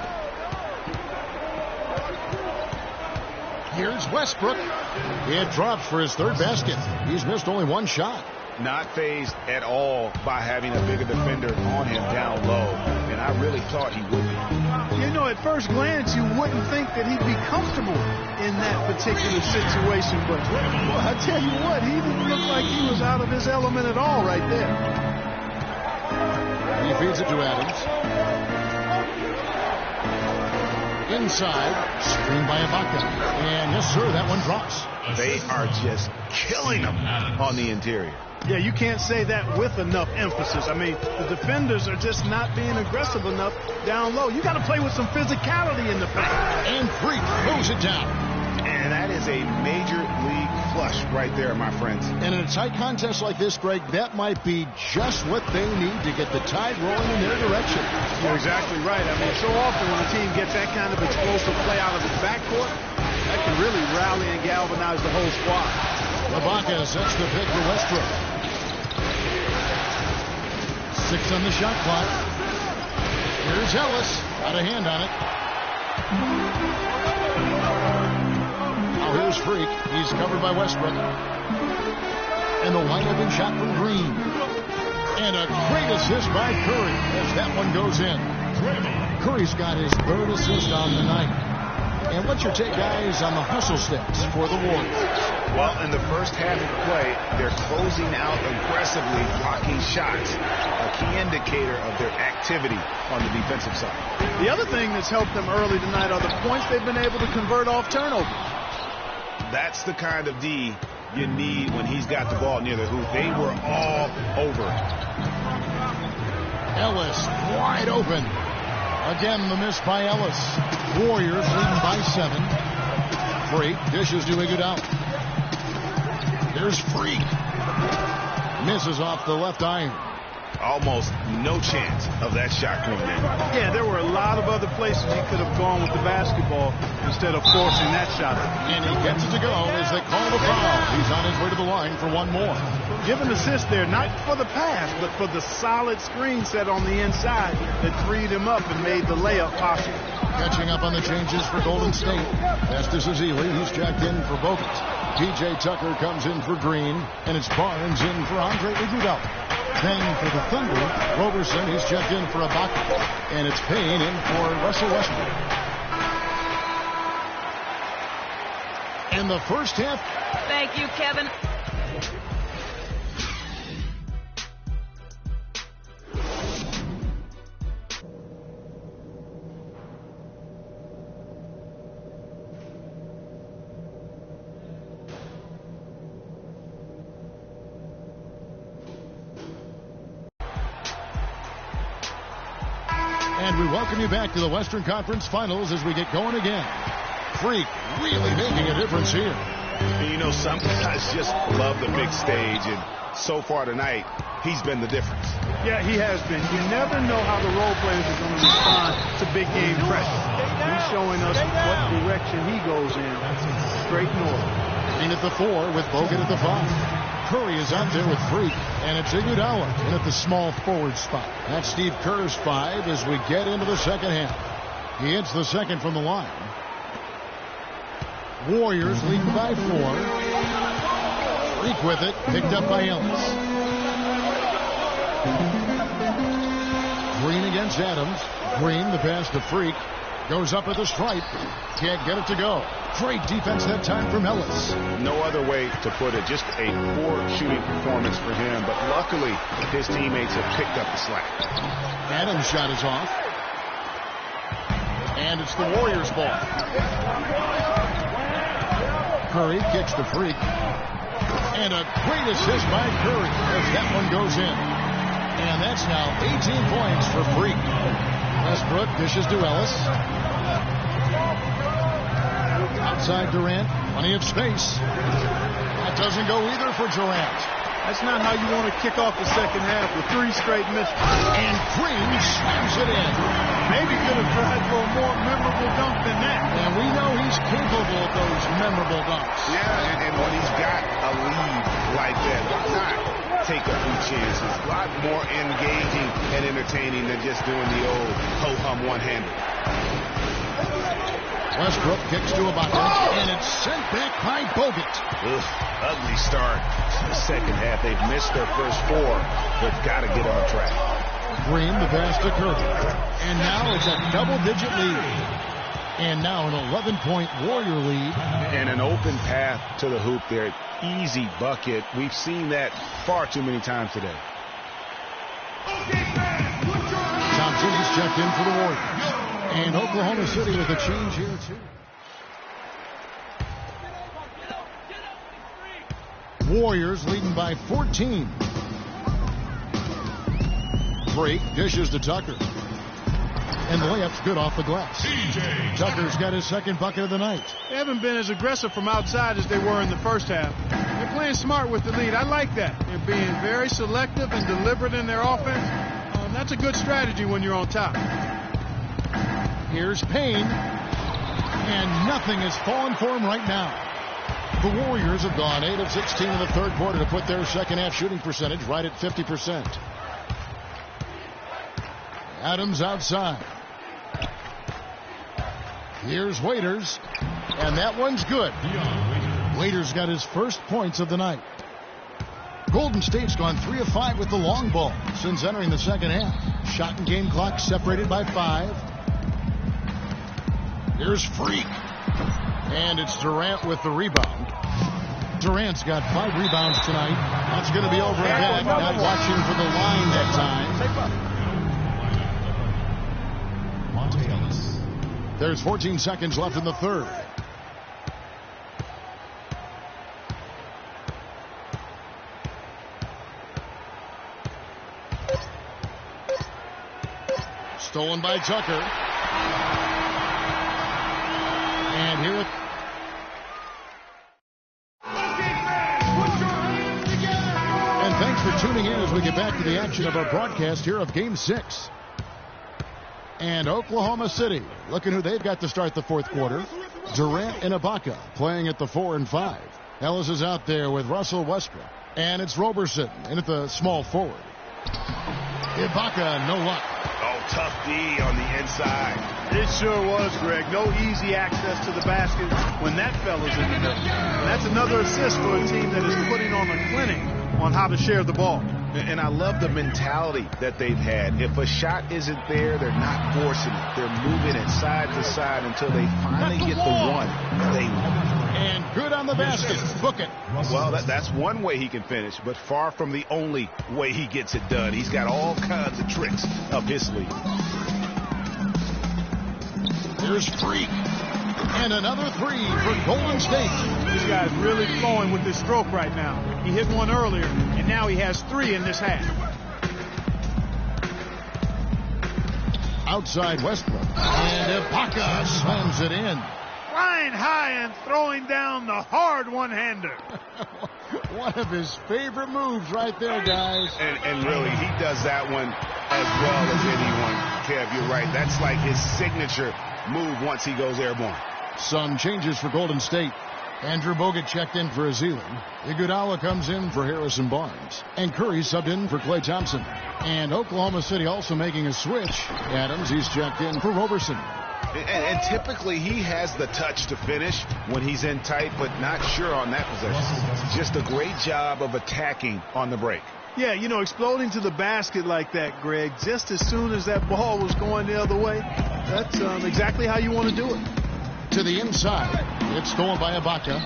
Here's Westbrook. It drops for his third basket. He's missed only one shot. Not fazed at all by having a bigger defender on him down low. And I really thought he would be. You know, at first glance, you wouldn't think that he'd be comfortable in that particular situation. But well, I tell you what, he didn't look like he was out of his element at all right there. He feeds it to Adams. Inside, screened by Ibaka. And yes, sir, that one drops. They are just killing him on the interior. Yeah, you can't say that with enough emphasis. I mean, the defenders are just not being aggressive enough down low. You got to play with some physicality in the paint. And Freak moves it down. And that is a major league flush right there, my friends. And in a tight contest like this, Greg, that might be just what they need to get the tide rolling in their direction. You're exactly right. I mean, so often when a team gets that kind of explosive play out of its backcourt, that can really rally and galvanize the whole squad. Ibaka sets the pick for Westbrook. 6 on the shot clock. Here's Ellis. Got a hand on it. Now here's Freak. He's covered by Westbrook. And the wide open shot from Green. And a great assist by Curry as that one goes in. Curry's got his third assist on the night. And what's your take, guys, on the hustle steps for the Warriors? Well, in the first half of play, they're closing out aggressively, blocking shots, a key indicator of their activity on the defensive side. The other thing that's helped them early tonight are the points they've been able to convert off turnovers. That's the kind of D you need when he's got the ball near the hoop. They were all over it. Ellis wide open. Again, the miss by Ellis. Warriors leading by 7. Freak dishes to Iguodala. There's Freak. Misses off the left iron. Almost no chance of that shot coming in. Yeah, there were a lot of other places he could have gone with the basketball instead of forcing that shot. And he gets it to go as they call the foul. He's on his way to the line for one more. Give an assist there, not for the pass, but for the solid screen set on the inside that freed him up and made the layup possible. Catching up on the changes for Golden State. Estes Ezeli, he's checked in for Bogut. P.J. Tucker comes in for Green, and it's Barnes in for Andre Iguodala. Then for the Thunder, Roberson, he's checked in for Ibaka, and it's Payne in for Russell Westbrook. In the first half. Thank you, Kevin. And we welcome you back to the Western Conference Finals as we get going again. Freak really making a difference here. You know, some guys just love the big stage, and so far tonight, he's been the difference. Yeah, he has been. You never know how the role players are going to respond to big game pressure. He's showing us what direction he goes in. Straight north. Green at the 4 with Bogut at the 5. Curry is out there with Freak, and it's Iguodala in at the small forward spot. That's Steve Kerr's 5 as we get into the second half. He hits the second from the line. Warriors leading by 4. Freak with it, picked up by Ellis. Green against Adams. Green, the pass to Freak. Goes up at the stripe. Can't get it to go. Great defense that time from Ellis. No other way to put it. Just a poor shooting performance for him. But luckily, his teammates have picked up the slack. Adams' shot is off. And it's the Warriors' ball. Curry kicks to Freak. And a great assist by Curry as that one goes in. And that's now 18 points for Freak. Westbrook dishes to Ellis. Outside Durant. Plenty of space. That doesn't go either for Durant. That's not how you want to kick off the second half with 3 straight misses. And Green slams it in. Maybe could have tried for a more memorable dunk than that. And we know he's capable of those memorable dunks. Yeah, and when he's got a lead like that, why not take a few chances? A lot more engaging and entertaining than just doing the old ho-hum one-hander. Westbrook kicks to Ibaka, and it's sent back by Bogut. Ugly start. The second half, they've missed their first 4. They've got to get on track. Green, the pass to Curry. And now it's a double-digit lead. And now an 11-point Warrior lead. And an open path to the hoop there. Easy bucket. We've seen that far too many times today. Thompson is checked in for the Warriors. And Oklahoma City with a change here, too. Warriors leading by 14. Break, dishes to Tucker. And the layup's good off the glass. Tucker's got his second bucket of the night. They haven't been as aggressive from outside as they were in the first half. They're playing smart with the lead. I like that. They're being very selective and deliberate in their offense. That's a good strategy when you're on top. Here's Payne. And nothing has fallen for him right now. The Warriors have gone 8 of 16 in the third quarter to put their second half shooting percentage right at 50%. Adams outside. Here's Waiters. And that one's good. Waiters got his first points of the night. Golden State's gone 3 of 5 with the long ball since entering the second half. Shot and game clock separated by 5. Here's Freak. And it's Durant with the rebound. Durant's got 5 rebounds tonight. That's going to be over and back. Not watching for the line that time. There's 14 seconds left in the third. Stolen by Tucker. And here it. And thanks for tuning in as we get back to the action of our broadcast here of Game 6. And Oklahoma City, looking who they've got to start the fourth quarter. Durant and Ibaka playing at the 4 and 5. Ellis is out there with Russell Westbrook. And it's Roberson in at the small forward. Ibaka, no luck. Oh, tough D on the inside. It sure was, Greg. No easy access to the basket when that fella's in the middle. That's another assist for a team that is putting on a clinic on how to share the ball. And I love the mentality that they've had. If a shot isn't there, they're not forcing it. They're moving it side to side until they finally get the one they want. And good on the basket. Book it. Well, that's one way he can finish, but far from the only way he gets it done. He's got all kinds of tricks up his sleeve. There's Freak. And another 3 for Golden State. This guy's really flowing with his stroke right now. He hit one earlier, and now he has 3 in this half. Outside Westbrook. And Ibaka slams it in. Flying high and throwing down the hard one-hander. One of his favorite moves right there, guys. And really, he does that one as well as anyone. Kev, you're right. That's like his signature move once he goes airborne. Some changes for Golden State. Andrew Bogut checked in for Azealand. Iguodala comes in for Harrison Barnes. And Curry subbed in for Klay Thompson. And Oklahoma City also making a switch. Adams, he's checked in for Roberson. And typically he has the touch to finish when he's in tight, but not sure on that possession. Just a great job of attacking on the break. Yeah, you know, exploding to the basket like that, Greg, just as soon as that ball was going the other way, that's exactly how you want to do it. To the inside. It's stolen by Ibaka.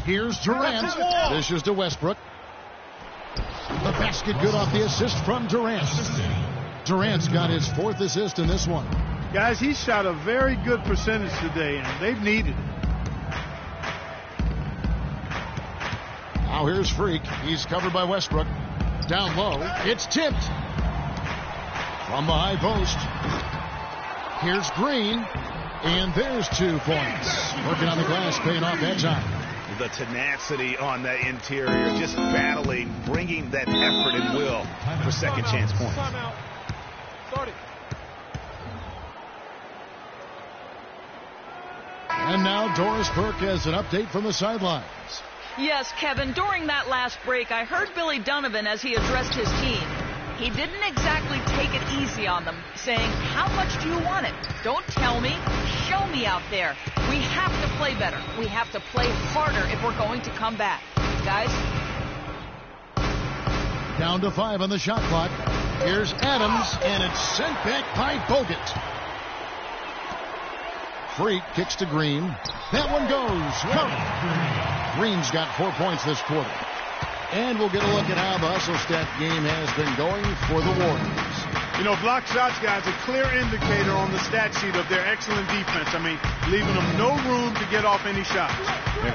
Here's Durant. Dishes to Westbrook. The basket good off the assist from Durant. Durant's got his 4th assist in this one. Guys, he shot a very good percentage today, and they've needed it. Now here's Freak. He's covered by Westbrook. Down low. It's tipped. From the high post. Here's Green. And there's 2 points. Working on the glass, paying off that time. The tenacity on the interior, just battling, bringing that effort and will for second chance points. And now Doris Burke has an update from the sidelines. Yes, Kevin, during that last break, I heard Billy Donovan as he addressed his team. He didn't exactly take it easy on them, saying, how much do you want it? Don't tell me. Show me out there. We have to play better. We have to play harder if we're going to come back. Guys? Down to 5 on the shot clock. Here's Adams, and it's sent back by Bogut. Freak kicks to Green. That one goes. Curry. Green's got 4 points this quarter. And we'll get a look at how the hustle stat game has been going for the Warriors. You know, block shots, guys, a clear indicator on the stat sheet of their excellent defense. I mean, leaving them no room to get off any shots.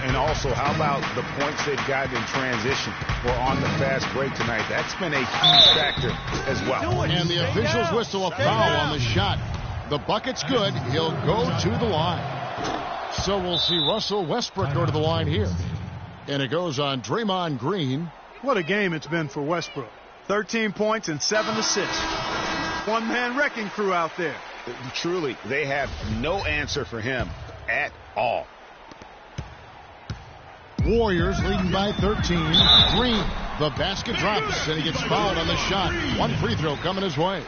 And also, how about the points they've gotten in transition or on the fast break tonight? That's been a huge factor as well. And the officials whistle a foul on the shot. The bucket's good. He'll go to the line. So we'll see Russell Westbrook go to the line here. And it goes on Draymond Green. What a game it's been for Westbrook. 13 points and 7 assists. One-man wrecking crew out there. Truly, they have no answer for him at all. Warriors leading by 13. Green, the basket drops, and he gets fouled on the shot. One free throw coming his way.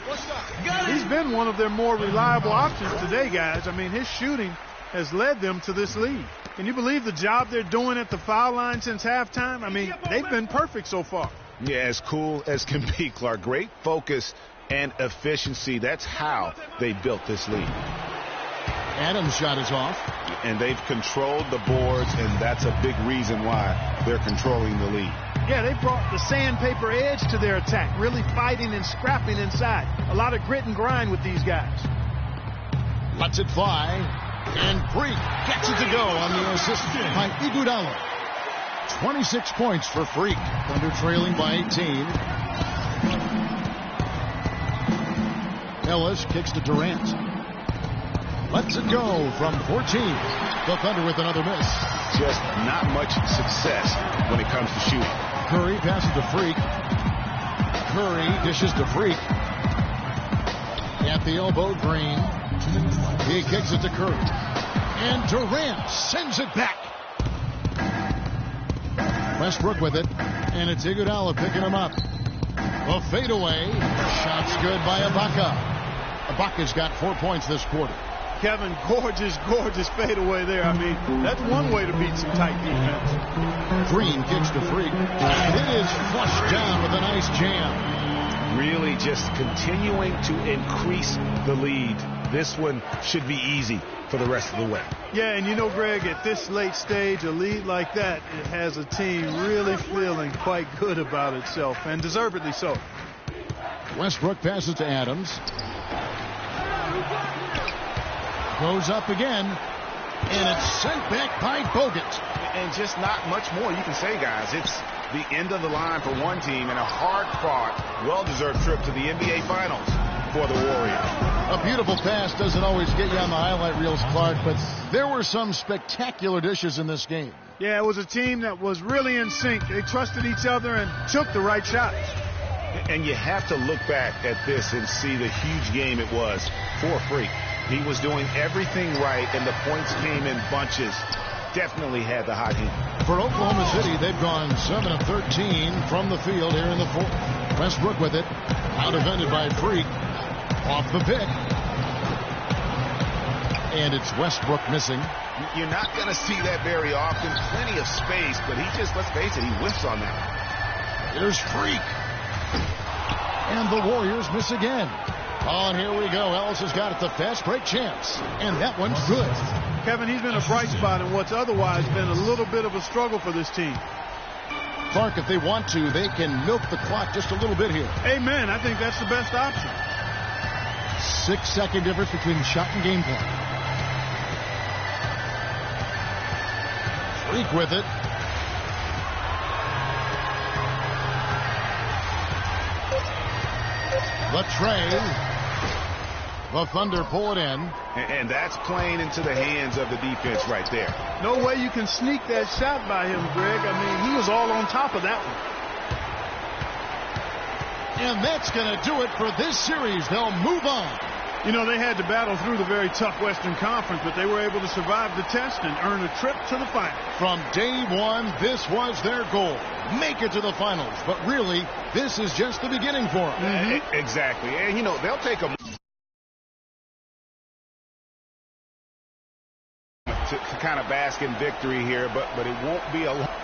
He's been one of their more reliable options today, guys. I mean, his shooting has led them to this lead. Can you believe the job they're doing at the foul line since halftime? I mean, they've been perfect so far. Yeah, as cool as can be, Clark. Great focus and efficiency. That's how they built this lead. Adams' shot is off. And they've controlled the boards, and that's a big reason why they're controlling the lead. Yeah, they brought the sandpaper edge to their attack, really fighting and scrapping inside. A lot of grit and grind with these guys. Lets it fly. And Freak gets it to go on the assist by Iguodala. 26 points for Freak. Thunder trailing by 18. Ellis kicks to Durant. Lets it go from 14. The Thunder with another miss. Just not much success when it comes to shooting. Curry passes to Freak. Curry dishes to Freak. At the elbow, Green. He kicks it to Curry. And Durant sends it back. Westbrook with it. And it's Iguodala picking him up. A fadeaway. Shot's good by Ibaka. Ibaka's got 4 points this quarter. Kevin, gorgeous fadeaway there. I mean, that's one way to beat some tight defense. Green kicks to Freak. And it is flushed down with a nice jam. Really just continuing to increase the lead. This one should be easy for the rest of the way. Yeah, and you know, Greg, at this late stage, a lead like that, it has a team really feeling quite good about itself, and deservedly so. Westbrook passes to Adams. Goes up again, and it's sent back by Bogut. And just not much more you can say, guys. It's the end of the line for one team and a hard-fought, well-deserved trip to the NBA Finals for the Warriors. A beautiful pass doesn't always get you on the highlight reels, Clark, but there were some spectacular dishes in this game. Yeah, it was a team that was really in sync. They trusted each other and took the right shots. And you have to look back at this and see the huge game it was for Freak. He was doing everything right, and the points came in bunches. Definitely had the hot hand. For Oklahoma City, they've gone 7 of 13 from the field here in the fourth. Westbrook with it. Out defended by Freak. Off the pick. And it's Westbrook missing. You're not going to see that very often. Plenty of space, but he just, let's face it, he whiffs on that. Here's Freak. And the Warriors miss again. Oh, and here we go. Ellis has got it, the fast break chance. And that one's good. Kevin, he's been a bright spot in what's otherwise been a little bit of a struggle for this team. Clark, if they want to, they can milk the clock just a little bit here. Amen. I think that's the best option. 6-second difference between shot and game plan. Freak with it. The tray. The Thunder pull it in. And that's playing into the hands of the defense right there. No way you can sneak that shot by him, Greg. I mean, he was all on top of that one. And that's going to do it for this series. They'll move on. You know, they had to battle through the very tough Western Conference, but they were able to survive the test and earn a trip to the finals. From day one, this was their goal. Make it to the finals. But really, this is just the beginning for them. Exactly. And, you know, they'll take a to kind of bask in victory here, but it won't be a long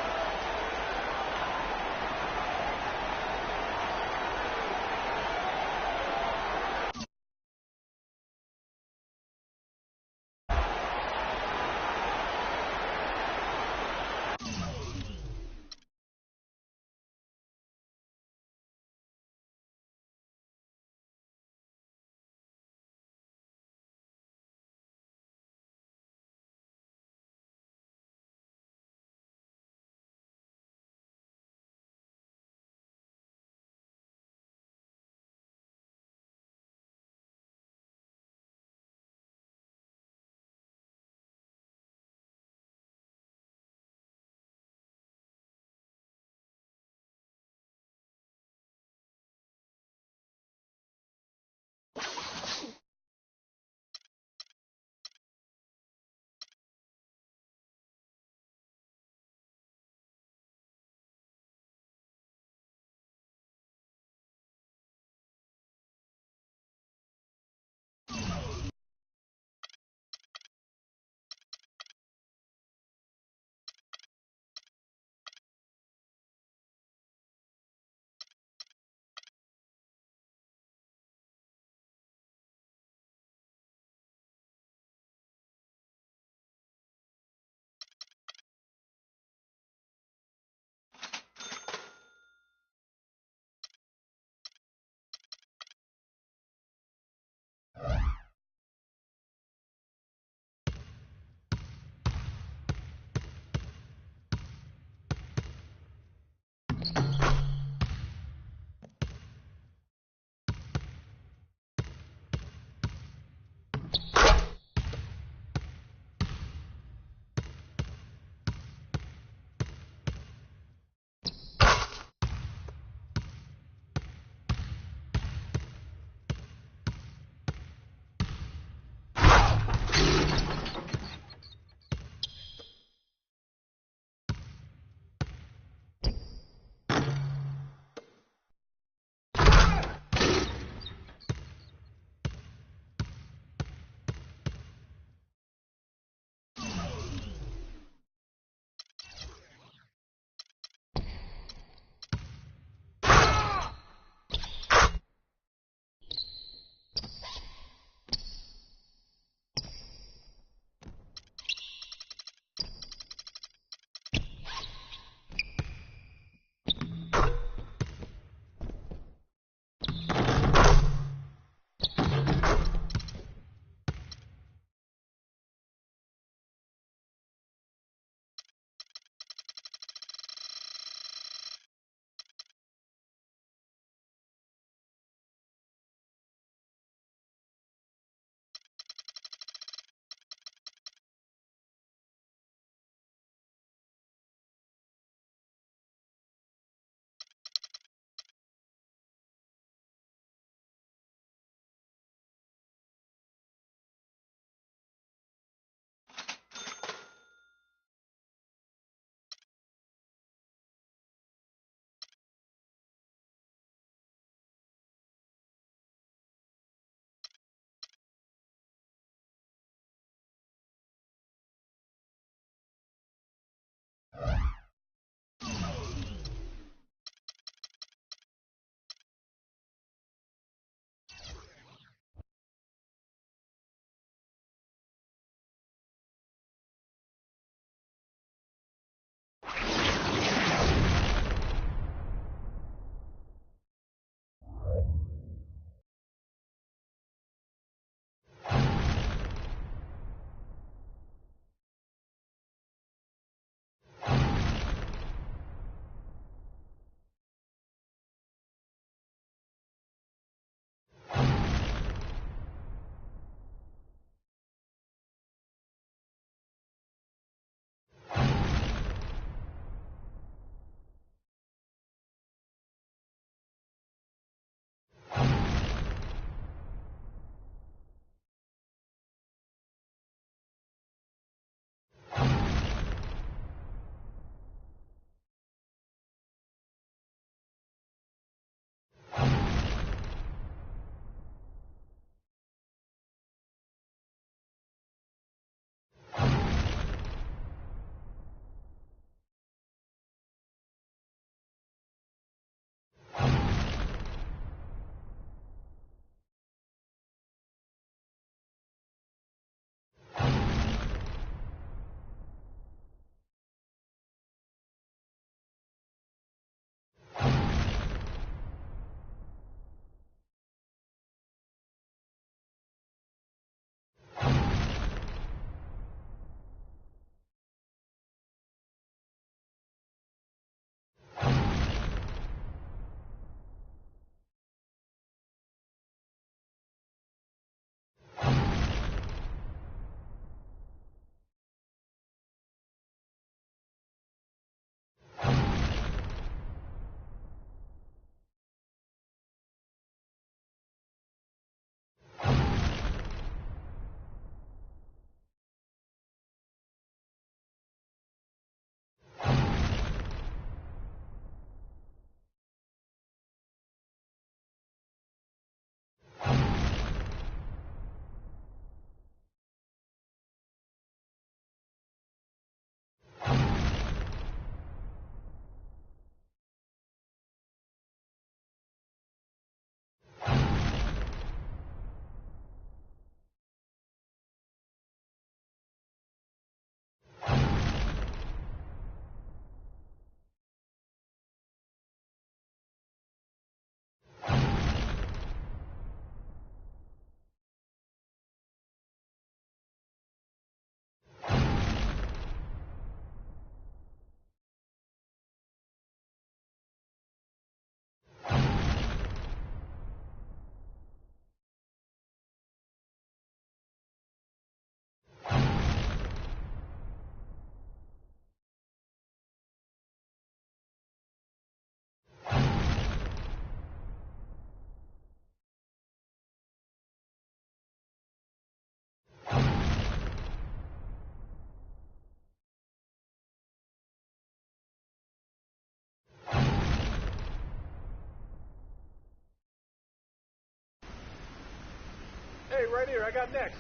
right here. I got next.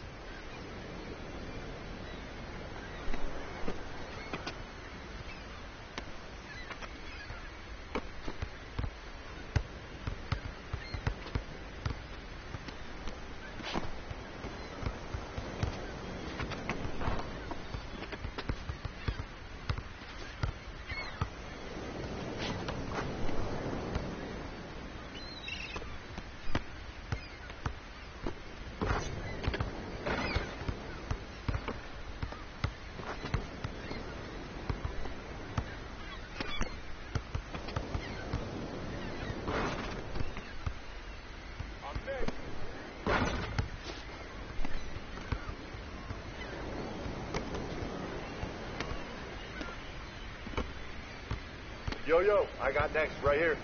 Yo, I got next, right here.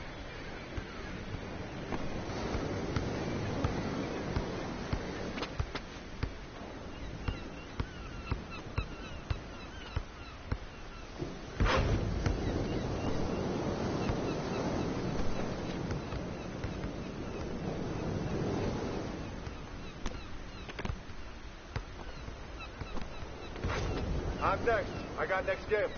I'm next. I got next game.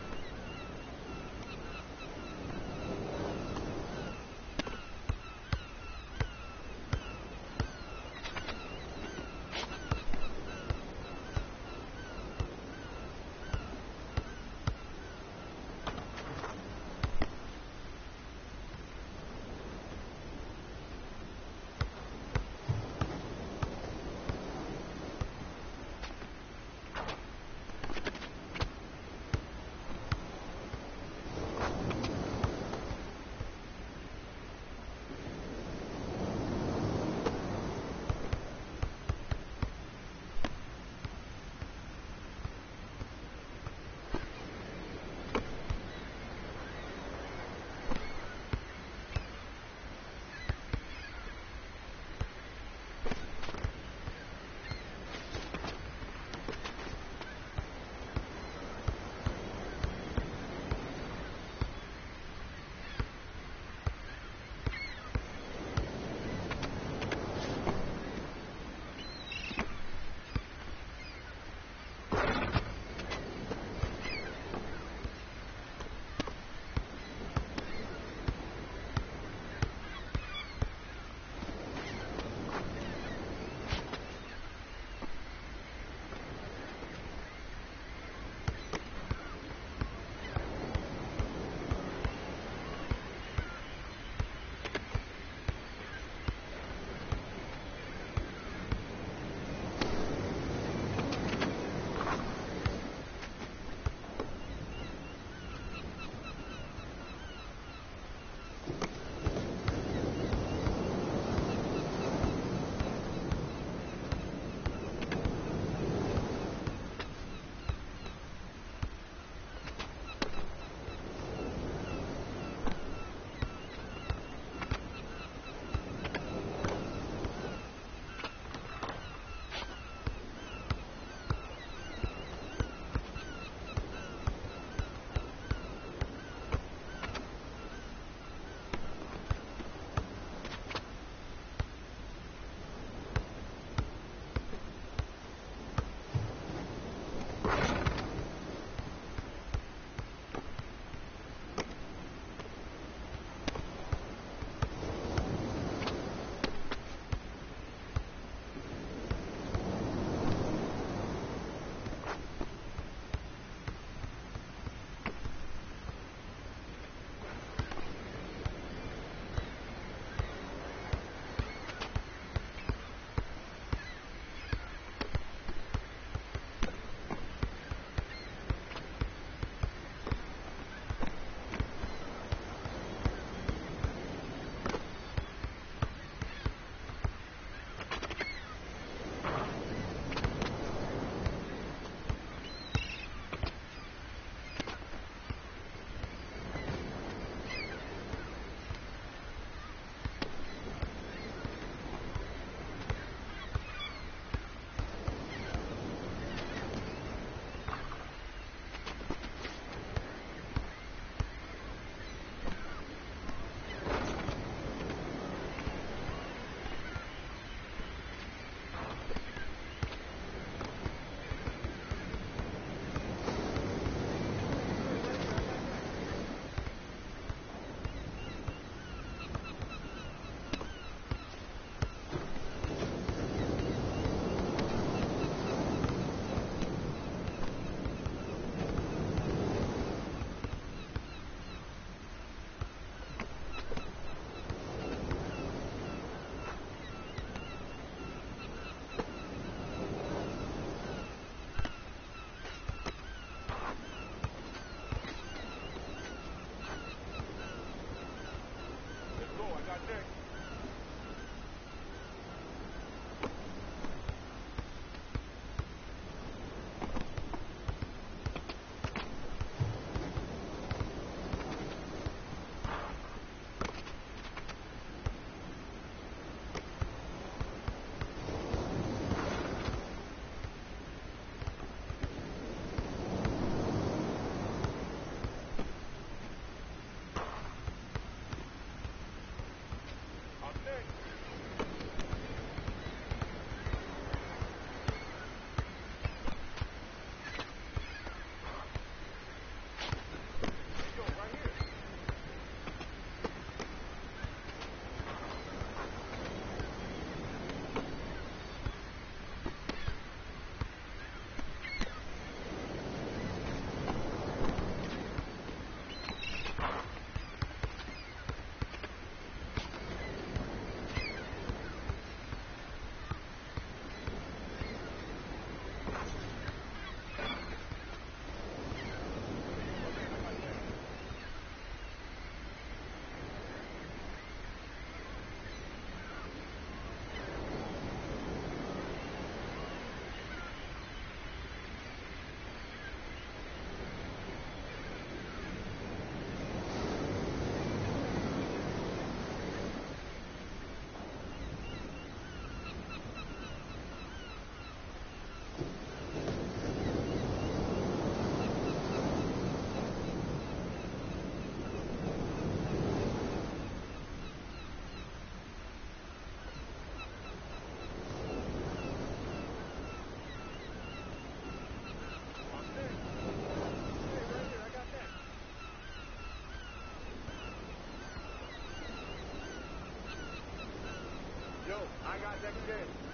I got next game.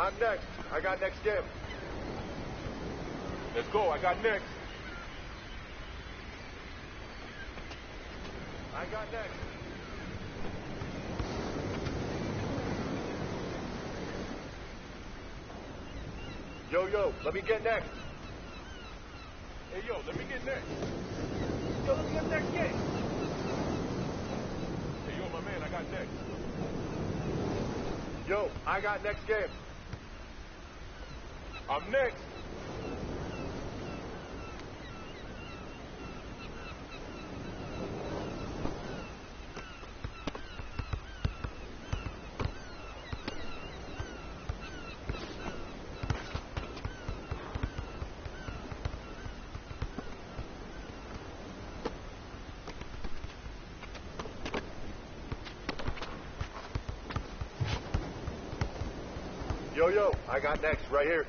I'm next. I got next game. Let's go. I got next. I got next. Yo, let me get next. Hey, yo, let me get next. Yo, let me get next game. Hey, yo, my man, I got next. Yo, I got next game. I'm next. Yo, I got next right here.